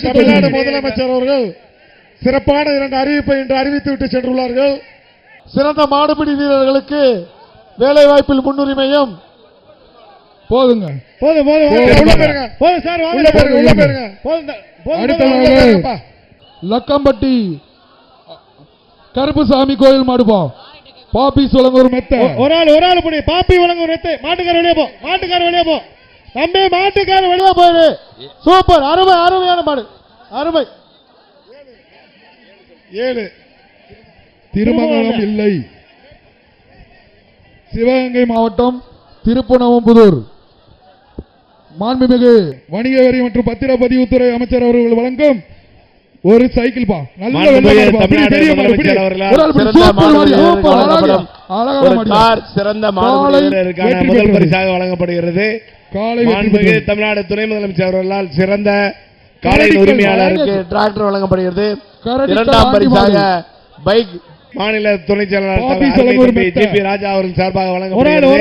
தமிழ்நாடு முதலமைச்சர் அவர்கள் சிறப்பான 2 அறிவிப்பை இன்று அறிவித்துவிட்டு சென்றுள்ளார்கள். சிறந்த மாடுபிடி வீரர்களுக்கு வேலை வாய்ப்பில் முன்னுரிமையும். போதுங்க. போதும் சார், அடுத்ததாக லக்கம்பட்டி கருப்புசாமி கோயில் மாடுபா பாப்பி சுலங்கூர் மெத்த. ஒரு ஆள் புடி பாப்பி வழங்கூர் மெத்த. மாட்டுக்கார வெளியே போ தம்பி, மாட்டுக்கார வெளியே போயிரு. சூப்பர், அருமையான மாடு, அருமை. 7 திருமங்கலம் இல்லை. சிவகங்கை மாவட்டம் திருப்புணவம்புதூர் மாண்புமிகு வணிக வரி மற்றும் பத்திரப்பதிவுத்துறை அமைச்சர் அவர்கள் வழங்கும் ஒரு சைக்கிள் பா. நல்ல சிறந்த முதல் பரிசாக வழங்கப்படுகிறது. தமிழ்நாடு துணை முதலமைச்சர் அவர்களால் சிறந்த காலை உரிமையாளருக்கு டிராக்டர் வழங்கப்படுகிறது. 2ஆம் பரிசாக பைக் மாநில துணை செயலாளர் ஜிபி ராஜா அவர்கள் சார்பாக வழங்கப்படுகிறது.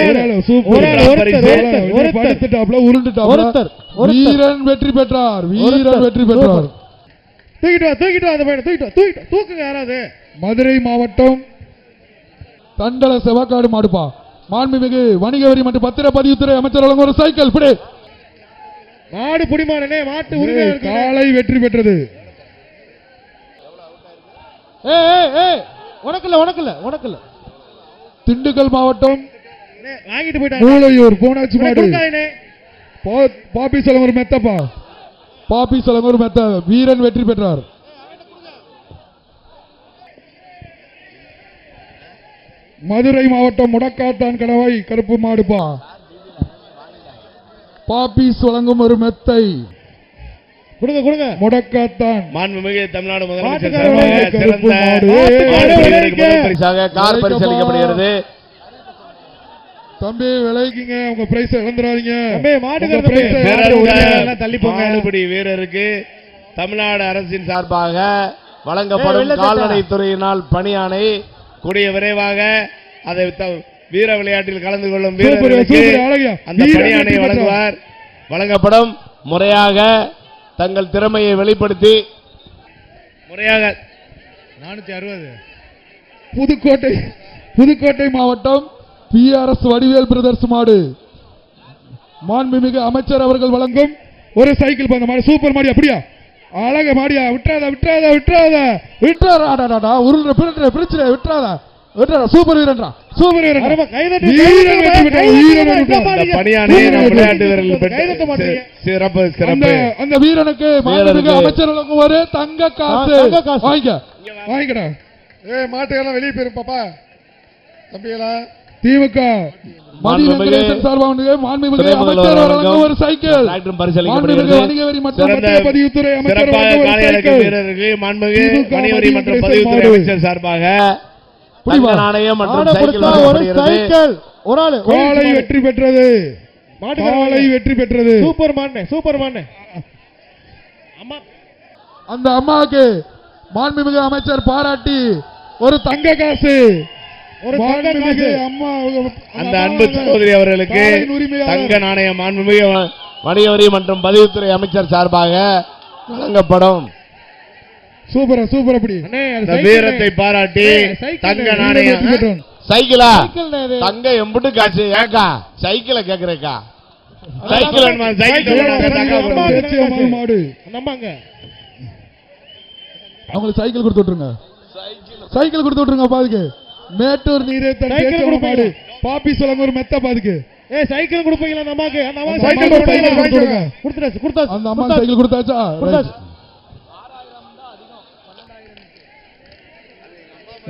வீரன் வெற்றி பெற்றார். தூக்குங்க யாராவது. மதுரை மாவட்டம் தண்டல செவக்காடு மாடுப்பா மாண்புமிகு வணிக வரி மற்றும் பத்திரப்பதிவுத்துறை அமைச்சர் வழங்கும் ஒரு சைக்கிள். மாடு புடிமாடனே, மாட்டு உரிமை காலை வெற்றி பெற்றது. உனக்குல திண்டுக்கல் மாவட்டம் வாங்கிட்டு போயிட்டாங்க மூளையூர் போனாச்சு மாடு பாப்பி சலங்கூர் மெத்தப்பா. பாப்பி சலங்கூர் மெத்த வீரன் வெற்றி பெற்றார். மதுரை மாவட்டம் முடக்காத்தான் கணவாய் கருப்பு மாடுப்பா பாப்பீஸ் வழங்கும் ஒரு மெத்தை. கொடுங்க முடக்காத்தான் மாண்புமிகு தமிழ்நாடு முதலமைச்சர் பரிசாக கார் பரிசளிக்கப்படுகிறது. தம்பி விளைவிக்குங்க, உங்க பிரைஸ் இழந்துடாதீங்க. மாடுபிடி வீரருக்கு தமிழ்நாடு அரசின் சார்பாக வழங்கப்படும் கால்நடைத்துறையினால் பணியானை கூடிய விரைவாக அதை வீர விளையாட்டில் கலந்து கொள்ளும் வீரர்களுக்கு அந்த பணியானை வழங்குவார். வழங்கப்படும் முறையாக தங்கள் திறமையை வெளிப்படுத்தி முறையாக 460 புதுக்கோட்டை மாவட்டம் PRS வடிவேல் பிரதர்ஸ் மாடு மாண்புமிகு அமைச்சர் அவர்கள் வழங்கும் ஒரு சைக்கிள். பந்த மாடு சூப்பர் மாடியா, அப்படியா அழக மாடியா. விட்டுறாதா உருள்ற பிரச்சனை விட்டுறாதா. சூப்பர் வீரன்டா, சூப்பர் வீரன். அந்த வீரனுக்கு அமைச்சர் வழங்கும் ஒரு தங்க காசு. வாங்கிக்கடா. மாட்டுக்கெல்லாம் வெளியே போயிரும் பாப்பா தம்பிகளா. திமுக சார்பாக மாண்புமிகு அமைச்சர் வழங்கும் ஒரு சைக்கிள். மாண்புமிகு வணிக வரி மற்றும் பத்திரப்பதிவுத்துறை அமைச்சர் வீரர்களுக்கு மாண்புமிகு வணிக வரி மற்றும் பதிவுத்துறை அமைச்சர் சார்பாக நாணயம் மற்றும் சைக்கிள். ஒரு ஆளு காலை வெற்றி பெற்றது. காலை வெற்றி பெற்றது. சூப்பர் மான். அந்த அம்மாவுக்கு மாண்புமிகு அமைச்சர் பாராட்டி ஒரு தங்க காசு. அந்த அன்பு சகோதரி அவர்களுக்கு தங்க நாணயம் மாண்புமிகு வணிக வரி மற்றும் பதிவுத்துறை அமைச்சர் சார்பாக வழங்கப்படும். சூப்பர் அப்படி வீரத்தை பாராட்டி தங்க நாணயம். சைக்கிளா தங்க எம்புட்டு காசு ஏக்கா சைக்கிளை கேக்குறேக்கா. சைக்கிள் மாடு அவங்களுக்கு சைக்கிள் கொடுத்து விட்டுருங்க. சைக்கிள் கொடுத்து விட்டுருங்க. பாதுக்கு மேட்டூர் நீரே மாடு பாப்பி சொல்லங்க ஒரு மெத்த பாதுக்கு. சைக்கிள் கொடுப்பீங்களா? அந்த அம்மா சைக்கிள் கொடுத்தாச்சு. அந்த அம்மா சைக்கிள் கொடுத்தாச்சா?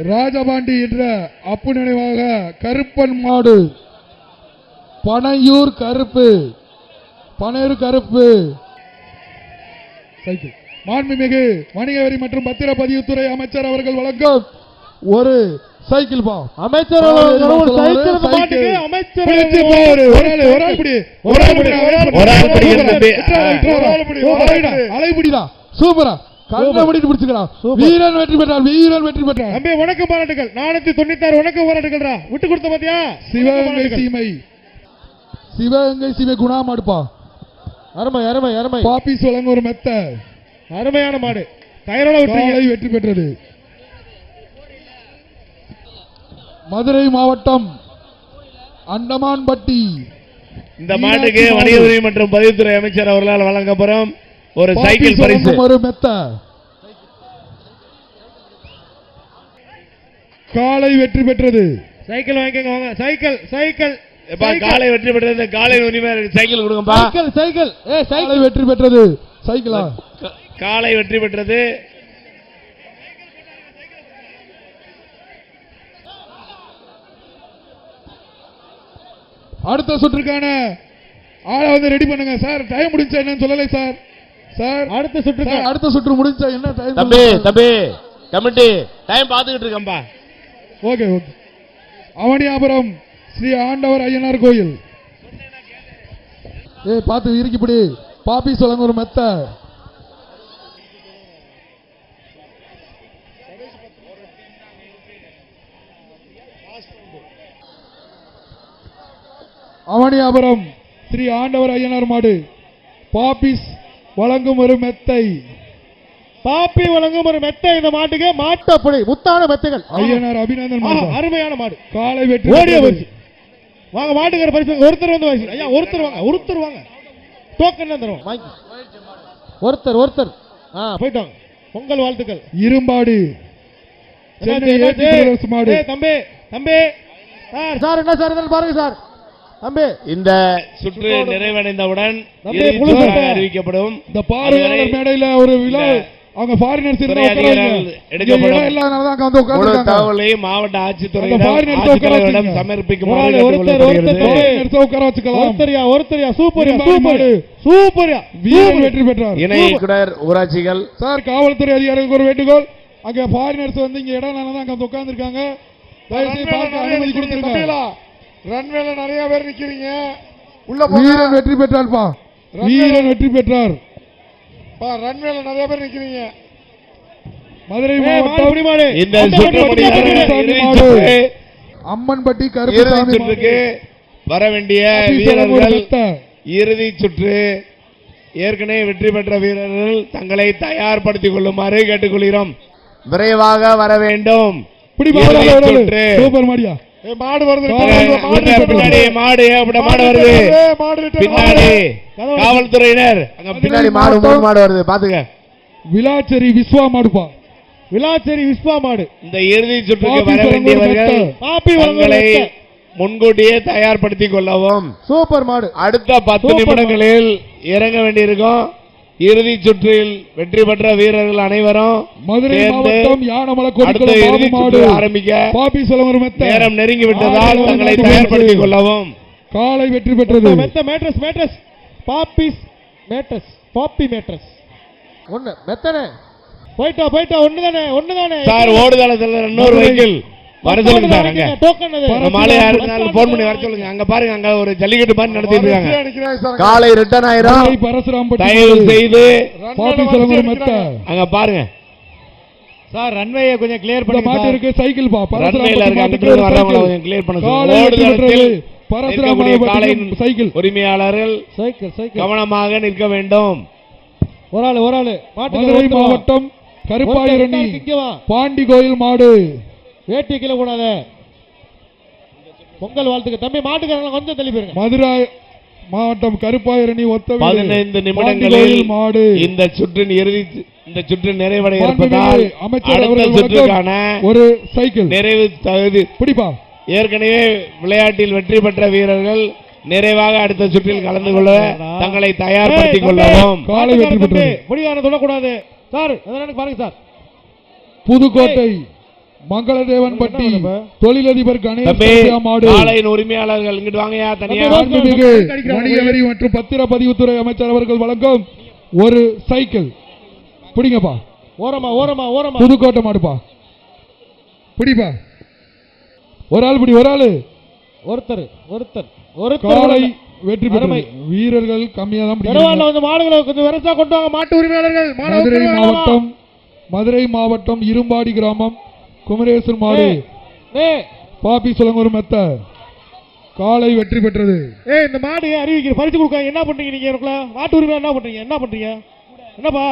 ராஜபாண்டி என்ற அப்பு நினைவாக கருப்பன் மாடு பனையூர் கருப்பு சைக்கிள். மாண்புமிகு வணிக வரி மற்றும் பத்திரப்பதிவுத்துறை அமைச்சர் அவர்கள் வழங்கும் ஒரு சைக்கிள் பா. அமைச்சர் அலைபிடிதான் சூப்பரா கண்ணபடிட்டு பிடிச்சுக்கலாம். வீரன் வெற்றி பெற்றார். தம்பி வணக்கம் பாராட்டுகள். 496 வணக்கம் பாராட்டுகள். விட்டு கொடுத்த பாத்தியா. சிவகங்கை சீமை குணா மாடுப்பா அருமை அருமை அருமை. பாப்பிஸ் வழங்கும் ஒரு மெத்த. அருமையான மாடு. கயிறோட காலை வெற்றி பெற்றது. மதுரை மாவட்டம் அண்டமான்பட்டி. இந்த மாட்டுக்கு வணிகத்துறை மற்றும் பதிவுத்துறை அமைச்சர் அவர்களால் வழங்கப்படும் ஒரு சைக்கிள் பரிசு. ஒரு மெத்த. காலை வெற்றி பெற்றது. சைக்கிள் வாங்கிக்கோங்க வாங்க. Cycle cycle. காலை வெற்றி பெற்றது. காலை உரிமை சைக்கிள் கொடுங்கப்பா. Cycle cycle. சைக்கிள் வெற்றி பெற்றது. சைக்கிளா? காலை வெற்றி பெற்றது. அடுத்த சுற்றுக்கான ஆளை வந்து ரெடி பண்ணுங்க சார். டைம் முடிஞ்சா என்னன்னு சொல்லலை சார். சார் அடுத்த சுற்று முடிஞ்சா என்ன டைம்? தம்பி கமிட்டி டைம் பாத்துக்கிட்டு இருக்கம்பா. Okay okay. அவனியாபுரம் ஸ்ரீ ஆண்டவர் ஐயனார் கோயில். பார்த்து இருக்கிப்படி. பாப்பிஸ் வழங்கும் ஒரு மெத்த. அவனியாபுரம் ஸ்ரீ ஆண்டவர் ஐயனார் மாடு. பாப்பிஸ் வழங்கும் ஒரு மெத்தை. பாப்பி வழங்கும் ஒரு மெத்தை. இந்த மாட்டுக்கு மாட்டப்படி முத்தான மெத்தைகள். ஐயனார் அபிநந்தன். அருமையான மாடு. காலை வெற்றி. ஓடிய பரிசு வாங்க. மாட்டுக்கிற பரிசு ஒருத்தர் வந்து வாங்கி. ஐயா ஒருத்தர் வாங்க. டோக்கன் தான் தருவோம். வாங்கி ஒருத்தர் போயிட்டாங்க. பொங்கல் வாழ்த்துக்கள். இரும்பாடு மாடு. தம்பி சார் என்ன சார் பாருங்க சார். தம்பி இந்த சுற்று நிறைவடைந்தவுடன் அறிவிக்கப்படும். இந்த பார்வையாளர் மேடையில் ஒரு விழா. அவங்க ஃபாரினர்ஸ் தகவலையும் மாவட்ட ஆட்சித்துறையிடம் சமர்ப்பிக்குமாறு வெற்றி பெற்றார். இணை இயக்குனர் ஊராட்சிகள் சார் காவல்துறை அதிகாரிகளுக்கு ஒரு வேண்டுகோள். அங்க ஃபாரினர்ஸ் வந்து இங்க இடம் தான் அங்க உட்கார்ந்து இருக்காங்க. அனுமதி கொடுத்துருங்க. ரன்வேல நிறைய பேர் நிக்கிறீங்க. வீரன் வெற்றி பெற்றார்ப்பா. வீரன் வெற்றி பெற்றார். ரன்வேல நிறைய பேர் நிக்கிறீங்க. மதுரை மாவட்டம் இந்த அம்மன்பட்டி கருப்புசாமி வர வேண்டிய வீரர்கள் இறுதி சுற்று ஏற்கனவே வெற்றி பெற்ற வீரர்கள் தங்களை தயார்படுத்திக் கொள்ளுமாறு கேட்டுக்கொள்கிறோம். விரைவாக வர வேண்டும். சூப்பர் மாடியா. மாடு வருது. மாடு வருது. பின்னாடி காவல்துறையினர் பின்னாடி மாடு வருது. பாத்துக்க. விளாச்சேரி விஸ்வா மாடுப்பா. விளாச்சேரி விஸ்வா மாடு. இந்த இறுதி சுற்றுக்கு வர வேண்டியவர்கள் தங்களை முன்கூட்டியே தயார்படுத்திக் கொள்ளவும். சூப்பர் மாடு. அடுத்த 10 நிமிடங்களில் இறங்க வேண்டியிருக்கும். இறுதி சுற்றில் வெற்றி பெற்ற வீரர்கள் அனைவரும் மதுரை மாவட்டம் யானமலை ஆரம்பிக்க நேரம் நெருங்கி விட்டதால் தங்களை தயார்படுத்திக் கொள்ளவும். காலை வெற்றி பெற்றது. பாப்பி மேட்ரஸ் ஒண்ணு மெத்தனே போயிட்டா ஒண்ணுதானே சார். ஓடுதளத்தில் இன்னொரு வெஹிக்கிள் வர சொல்லுங்க சார். அங்க மாலை யாருனாலும் போன் பண்ணி வர சொல்லுங்க. அங்க பாருங்க, அங்க ஒரு ஜல்லிக்கட்டு மாதிரி நடத்திட்டு இருக்காங்க. காலை ரிட்டர்ன் ஆயிரும். தயவு செய்து அங்க பாருங்க சார். ரன்வேயை கொஞ்சம் கிளியர் பண்ணி. மாட்டு இருக்கு சைக்கிள் பா. ரன்வேல இருக்க அங்க வரவங்க கொஞ்சம் கிளியர் பண்ண சொல்லுங்க. ஓடுதளத்தில் காலையின் சைக்கிள் உரிமையாளர்கள் கவனமாக நிற்க வேண்டும். ஒரு ஆளு மதுரை மாவட்டம் கருப்பாயிரணி பாண்டி கோயில் மாடு. வேட்டி கீழே கூடாத. பொங்கல் வாழ்த்துக்கு தம்பி. மாட்டுக்காரங்க கொஞ்சம் தள்ளி போயிருங்க. மதுரை மாவட்டம் கருப்பாயிரணி 15 நிமிடங்களில் மாடு இந்த சுற்று நிறைவடைய இருப்பதால் அடுத்த சுற்றுக்கான ஒரு சைக்கிள் நிறைவு தகுதி பிடிப்பா. ஏற்கனவே விளையாட்டில் வெற்றி பெற்ற வீரர்கள் நிறைவாக அடுத்த சுற்றில் கலந்து கொள்ள தங்களை தயார்படுத்திக் கொள்ளவும். காலை வெற்றி பெற்றது. முடிவான தொடக்கூடாது சார். பாருங்க சார். புதுக்கோட்டை மங்களதேவன் பட்டி தொழிலதிபர் காலையின் உரிமையாளர்கள் இங்கிட்டு வாங்கயா. தனியாக வணிக வரி மற்றும் பத்திரப்பதிவுத்துறை அமைச்சர் அவர்கள் வழங்கும் ஒரு சைக்கிள் பிடிங்கப்பா. ஓரமா புதுக்கோட்டை மாடுப்பா. பிடிப்பா. ஒரு ஆள் ஒருத்தர் காலை வெற்றி பெற்றது. வீரர்கள் கம்மியா தான் மாடுகளை கொஞ்சம் விரசா கொண்டு வாங்க. மாட்டு உரிமையாளர்கள். மதுரை மாவட்டம் இரும்பாடி கிராமம் குமரேசன் மாடு. பாப்பி சொல்லுங்க ஒரு மெத்த. காலை வெற்றி பெற்றது. இந்த மாடு அறிவிக்கிற பரிசு கொடுக்க என்ன பண்றீங்க நீங்க? எனக்குள்ள மாட்டு உரிமை என்ன பண்றீங்க? என்னப்பா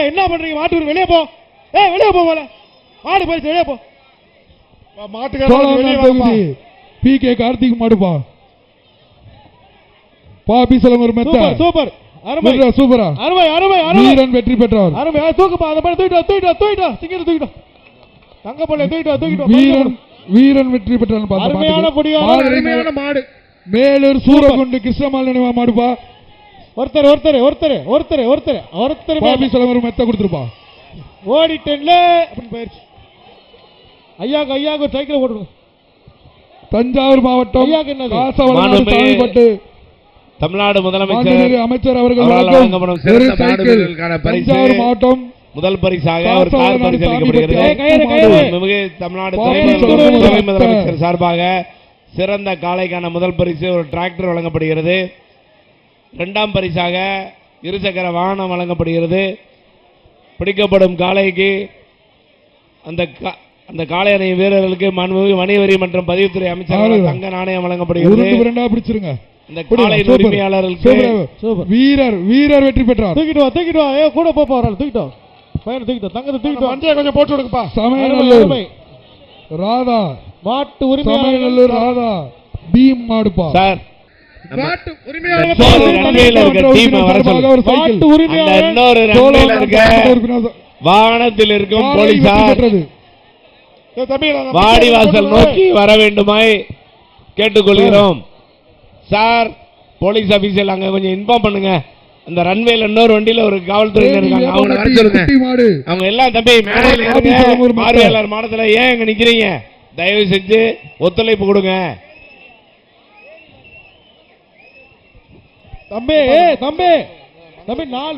என்ன பண்றீங்க? மாட்டு உரிமை வெளியே போ. வெளியே போ போல. மாடு பரிசு வெளியே போ. மாட்டுக்கார பி கே கார்த்திக் மாடுப்பா. பாபி சிலம்பர் மெத்த. சூப்பர் சூப்பரா. வீரன் வெற்றி பெற்றார். தூக்குப்பா அந்த மாதிரி தூக்கிட்டா சிங்கர் தூக்கிட்டா தங்கப்பள்ளி தூக்கிட்டா வீரன் வெற்றி பெற்றார். அருமையான மாடு. மேலூர் சூரகுண்டு கிருஷ்ணமால் நினைவா மாடுப்பா. ஒருத்தர் பாபி சிலம்பர் மெத்த கொடுத்துருப்பா. ஓடிட்டேன்ல அப்படின்னு போயிருச்சு. ஐயாக்கு சைக்கிள் போட்டுருங்க. தஞ்சாவூர் மாவட்டம் காசவளப்பட்டு தமிழ்நாடு முதலமைச்சர் அமைச்சர் அவர்கள் தஞ்சாவூர் மாவட்டம் முதல் பரிசாக ஒரு கார் பரிசு அளிக்கப்படுகிறது. தமிழ்நாடு துணை முதலமைச்சர் சார்பாக சிறந்த காளைக்கான முதல் பரிசு ஒரு டிராக்டர் வழங்கப்படுகிறது. இரண்டாம் பரிசாக இருசக்கர வாகனம் வழங்கப்படுகிறது. பிடிக்கப்படும் காளைக்கு அந்த காளை அணை வீரர்களுக்கு வணிக வரி மற்றும் பதிவுத்துறை அமைச்சர் தங்க நாணயம் வழங்கப்படுகிறது. இந்த காளையின் உரிமையாளர்களுக்கு வீரர் வெற்றி பெற்றார். தூக்கிட்டு வா கூட போறாரு. தூக்கிட்டோ தங்கத்தை தூக்கிட்டோ கொஞ்சம் போட்டு கொடுப்பா. சமயநல்லூர் ராதா மாட்டு உரிமையாளர் ராதா பீம் மாடுப்பா. சார் மாட்டு உரிமையாளர் வாகனத்தில் இருக்கும் போலீசார் வாடிவாசல் நோக்கி வர வேண்டுமாய் கேட்டுக்கொள்கிறோம். சார் போலீஸ் ஆபீஸில் அங்க கொஞ்சம் இன்ஃபார்ம் பண்ணுங்க. அந்த ரன்வேல இன்னொரு வண்டியில ஒரு காவல்துறையினர் இருக்காங்க, அவங்க வர சொல்லுங்க. அவங்க எல்லாம் தம்பி மேடையில் இருங்க. பார்வையாளர் மாடத்துல ஏன் இங்க நிக்கிறீங்க? தயவு செஞ்சு ஒத்துழைப்பு கொடுங்க. தம்பி நாள்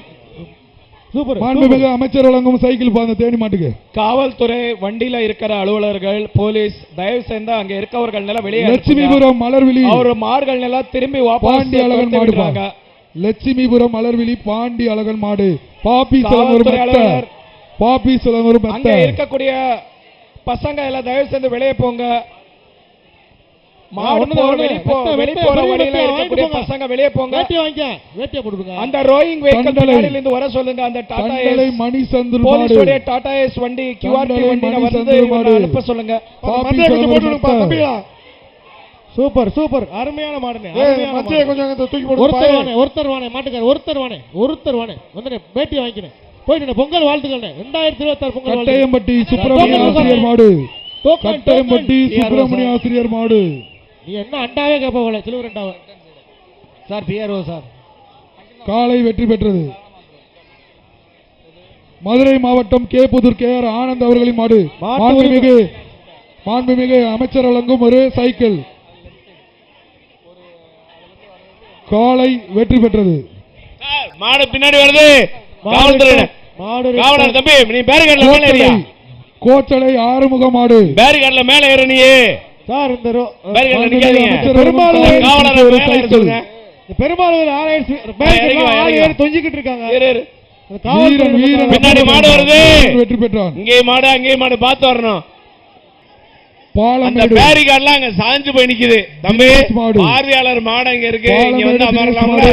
சூப்பர். மாண்புமிகு அமைச்சர் வழங்கும் சைக்கிள் பாந்த தேனி மாட்டுக்கு. காவல்துறை வண்டியில இருக்கிற அலுவலர்கள் போலீஸ் தயவு செய்து அங்க இருக்கவர்கள் நில வெளியே. லட்சுமிபுரம் மலர்விழி அவர் மார்கள் நில திரும்பி பாண்டி அழகன் மாடுப்பாங்க. லட்சுமிபுரம் மலர்விழி பாண்டி அழகன் மாடு. பாப்பி சிலங்கூர் அங்க இருக்கக்கூடிய பசங்க எல்லாம் தயவு செய்து வெளியே போங்க. அந்த ரோயிங் வெஹிக்கிள் வர சொல்லுங்க. அந்த டாடா ஏஸ் வண்டி கியூஆர்டி வண்டி அனுப்ப சொல்லுங்க. சூப்பர் அருமையான மாடுனே. ஒருத்தர் வானே மாட்டுக்கார ஒருத்தர் வானே வந்து பேட்டி வாங்கினேன். போயிட்டு பொங்கல் வாழ்த்துக்கள். 2026 பொங்கல். கட்டையம்பட்டி சுப்பிரமணிய ஆசிரியர் மாடு. கட்டையம்பட்டி சுப்பிரமணிய ஆசிரியர் மாடு. நீ என்ன அண்டாவே கேப்ப போல சிலுவர் அண்டாவை. Sir PRO sir. காலை வெற்றி பெற்றது. மதுரை மாவட்டம் கேப்புதூர் கேஆர் ஆனந்த் அவர்களின் மாடு. மாண்புமிகு அமைச்சர் வழங்கும் ஒரு சைக்கிள். காலை வெற்றி பெற்றது. மாடு பின்னாடி வருது. காவலர் தம்பி நீ பேரிகார்ட்ல மேல ஏறியா? கோச்சடை ஆறுமுக மாடு. பேரிகார்ட்ல மேல ஏறு நீ. சார் இந்த பேரிகார்ட்ல நிக்காதீங்க. பெருமாள் காவலர் மேல ஏறுங்க. பெருமாள் ஆளை தொங்கிக்கிட்டு இருக்காங்க. வீரன் பின்னாடி மாடு வருது. வெற்றி பெற்றான். இங்கே மாடு அங்கே மாடு பார்த்து வரணும். அந்த பேரிகார்ட்லாம் அங்க சாஞ்சு போய் நிக்குது. தம்பி பார்வையாளர் மாடு அங்க இருக்கு. இங்க வந்து அமரலாம்ல.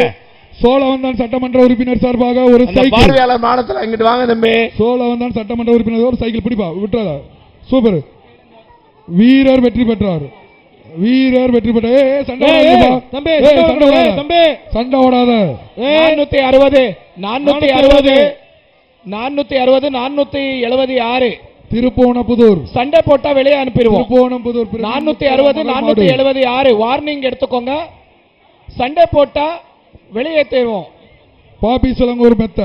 சோழவந்தான் சட்டமன்ற உறுப்பினர் சார்பாக ஒரு சைக்கிள். பார்வையாளர் மாடத்துல இங்கிட்டு வாங்க தம்பி. சோழவந்தான் சட்டமன்ற உறுப்பினர் ஒரு சைக்கிள் பிடிப்பா விட்டுறாத. சூப்பர். வீரர் வெற்றி பெற்றார். சண்டை ஓடாத. 460 திருப்போணப்புதூர் சண்டை போட்டா வெளியே அனுப்பிடுவோம். திருப்போணப்புதூர் 460 வார்னிங் எடுத்துக்கோங்க. சண்டை போட்டா வெளியே தேவோம். பாப்பி சிலங்கூர் மெத்த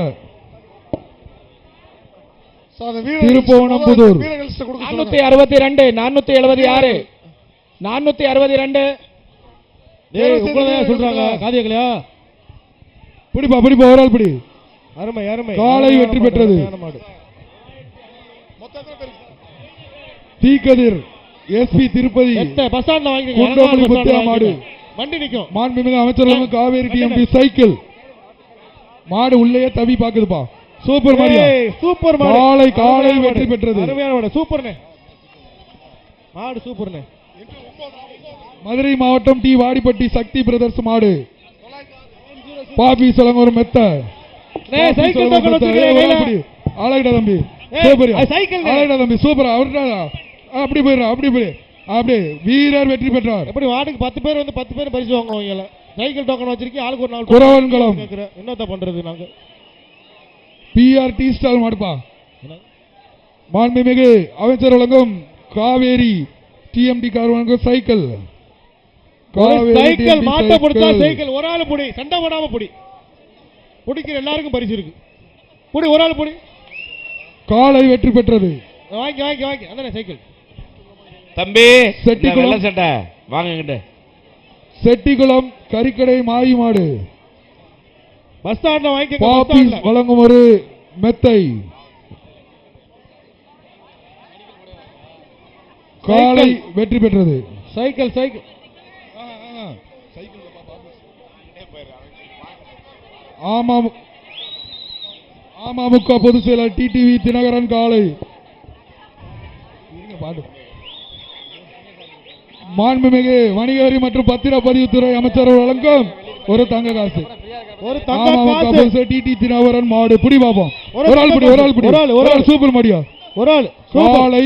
திருப்போணப்புதூர் 462 462 சொல்றாங்க. காதியக்கலையா பிடிப்பா ஒரு ஆள் பிடி. அருமை காலை வெற்றி பெற்றது. தீக்கதிர் எஸ்பி திருப்பதி மாடு. வண்டி நிக்கும். மாண்புமிகு அமைச்சர் காவேரி டிஎம்பி சைக்கிள். மாடு உள்ளே தவி பாக்குதுப்பா. சூப்பர் காலை வெற்றி பெற்றது. அருமையான மாடு. சூப்பர்னே மாடு. சூப்பர்னே மதுரை மாவட்டம் டி வாடிப்பட்டி சக்தி பிரதர்ஸ் மாடு பாபி சலங்கூர் மெத்த ஆளாயிட்டா தம்பி சூப்பர் ஆளாயிட்டா தம்பி சூப்பர் அவர்டா அப்படி போயிடுறா அப்படி போய் அப்படி வீரர் வெற்றி பெற்றார். எப்படி வார்டுக்கு 10 பேர் வந்து 10 பேர் பரிசு வாங்குவாங்க. சைக்கிள் டோக்கன் வச்சிருக்கீங்க ஆளுக்கு ஒரு 4 குறவன்களம் என்னத்த பண்றது நாங்க பிஆர் டி ஸ்டால் மாடுப்பா மாண்புமிகு அமைச்சர் வழங்கும் காவேரி டிஎம்டி கார் வழங்கும் சைக்கிள் சைக்கிள் மாட்ட கொடுத்தா சைக்கிள் ஒரு ஆள் புடி சண்டை போடாம புடி புடிக்கிற எல்லாருக்கும் பரிசு இருக்கு புடி ஒரு ஆள் புடி காலை வெற்றி பெற்றது. வாங்கி வாங்கி வாங்கி அதானே சைக்கிள் தம்பி செட்டிக்குளம் சட்டை வாங்க செட்டிக்குளம் கறிக்கடை மாயி மாடு பஸ் ஸ்டாண்ட்ல வாங்கிக்க பாப்பீஸ் வழங்கும் ஒரு மெத்தை காலை வெற்றி பெற்றது. சைக்கிள் சைக்கிள் அமமுக பொதுச் செயலர் டிடிவி தினகரன் காலை மாண்புமிகு வணிக வரி மற்றும் பத்திரப்பதிவுத்துறை அமைச்சர் வழங்கும் ஒரு தங்க காசு டிடி தினகரன் மாடு புடி பாப்போம் ஒரு ஆள் புடி ஒரு ஆள் புடி ஒரு ஆள் சூப்பர் மாடியா ஒரு ஆள் காலை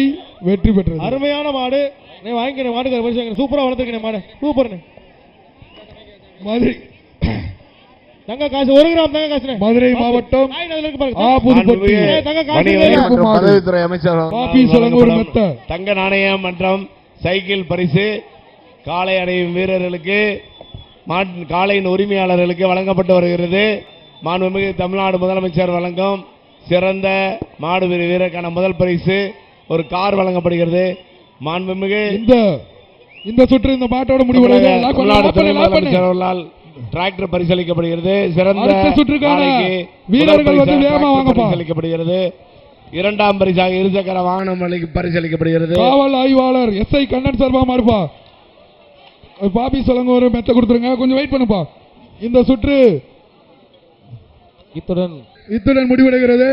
வெற்றி பெற்றது. அருமையான மாடு நீ வாங்கிக்கிற மாடுக்கு பரிசு வாங்க சூப்பரா வளர்த்துக்கிற மாடு சூப்பர் மதுரை தங்க காசு 1 கிராம் தங்க காசு மதுரை மாவட்டம் பதவித்துறை அமைச்சர் தங்க நாணயம் மற்றும் சைக்கிள் பரிசு காளை அடையும் வீரர்களுக்கு காளையின் உரிமையாளர்களுக்கு வழங்கப்பட்டு வருகிறது. மாண்புமிகு தமிழ்நாடு முதலமைச்சர் வழங்கும் சிறந்த மாடு வீரருக்கான முதல் பரிசு ஒரு கார் வழங்கப்படுகிறது. மாண்புமிகு இந்த சுற்று இந்த மாட்டோட முடிவடைகிறது. டிராக்டர் பரிசளிக்கப்படுகிறது. சிறந்த சுற்றுக்கான வீரர்கள் வந்து வேகமா வாங்கப்பா பரிசளிக்கப்படுகிறது. இரண்டாம் பரிசாக இருசக்கர வாகனம் பரிசளிக்கப்படுகிறது. காவல் ஆய்வாளர் எஸ்ஐ கண்ணன் சார்பா மாறுப்பா பாபி சொல்லுங்க ஒரு மெத்த கொடுத்துருங்க கொஞ்சம் வெயிட் பண்ணுப்பா. இந்த சுற்று இத்துடன் முடிவடைகிறது.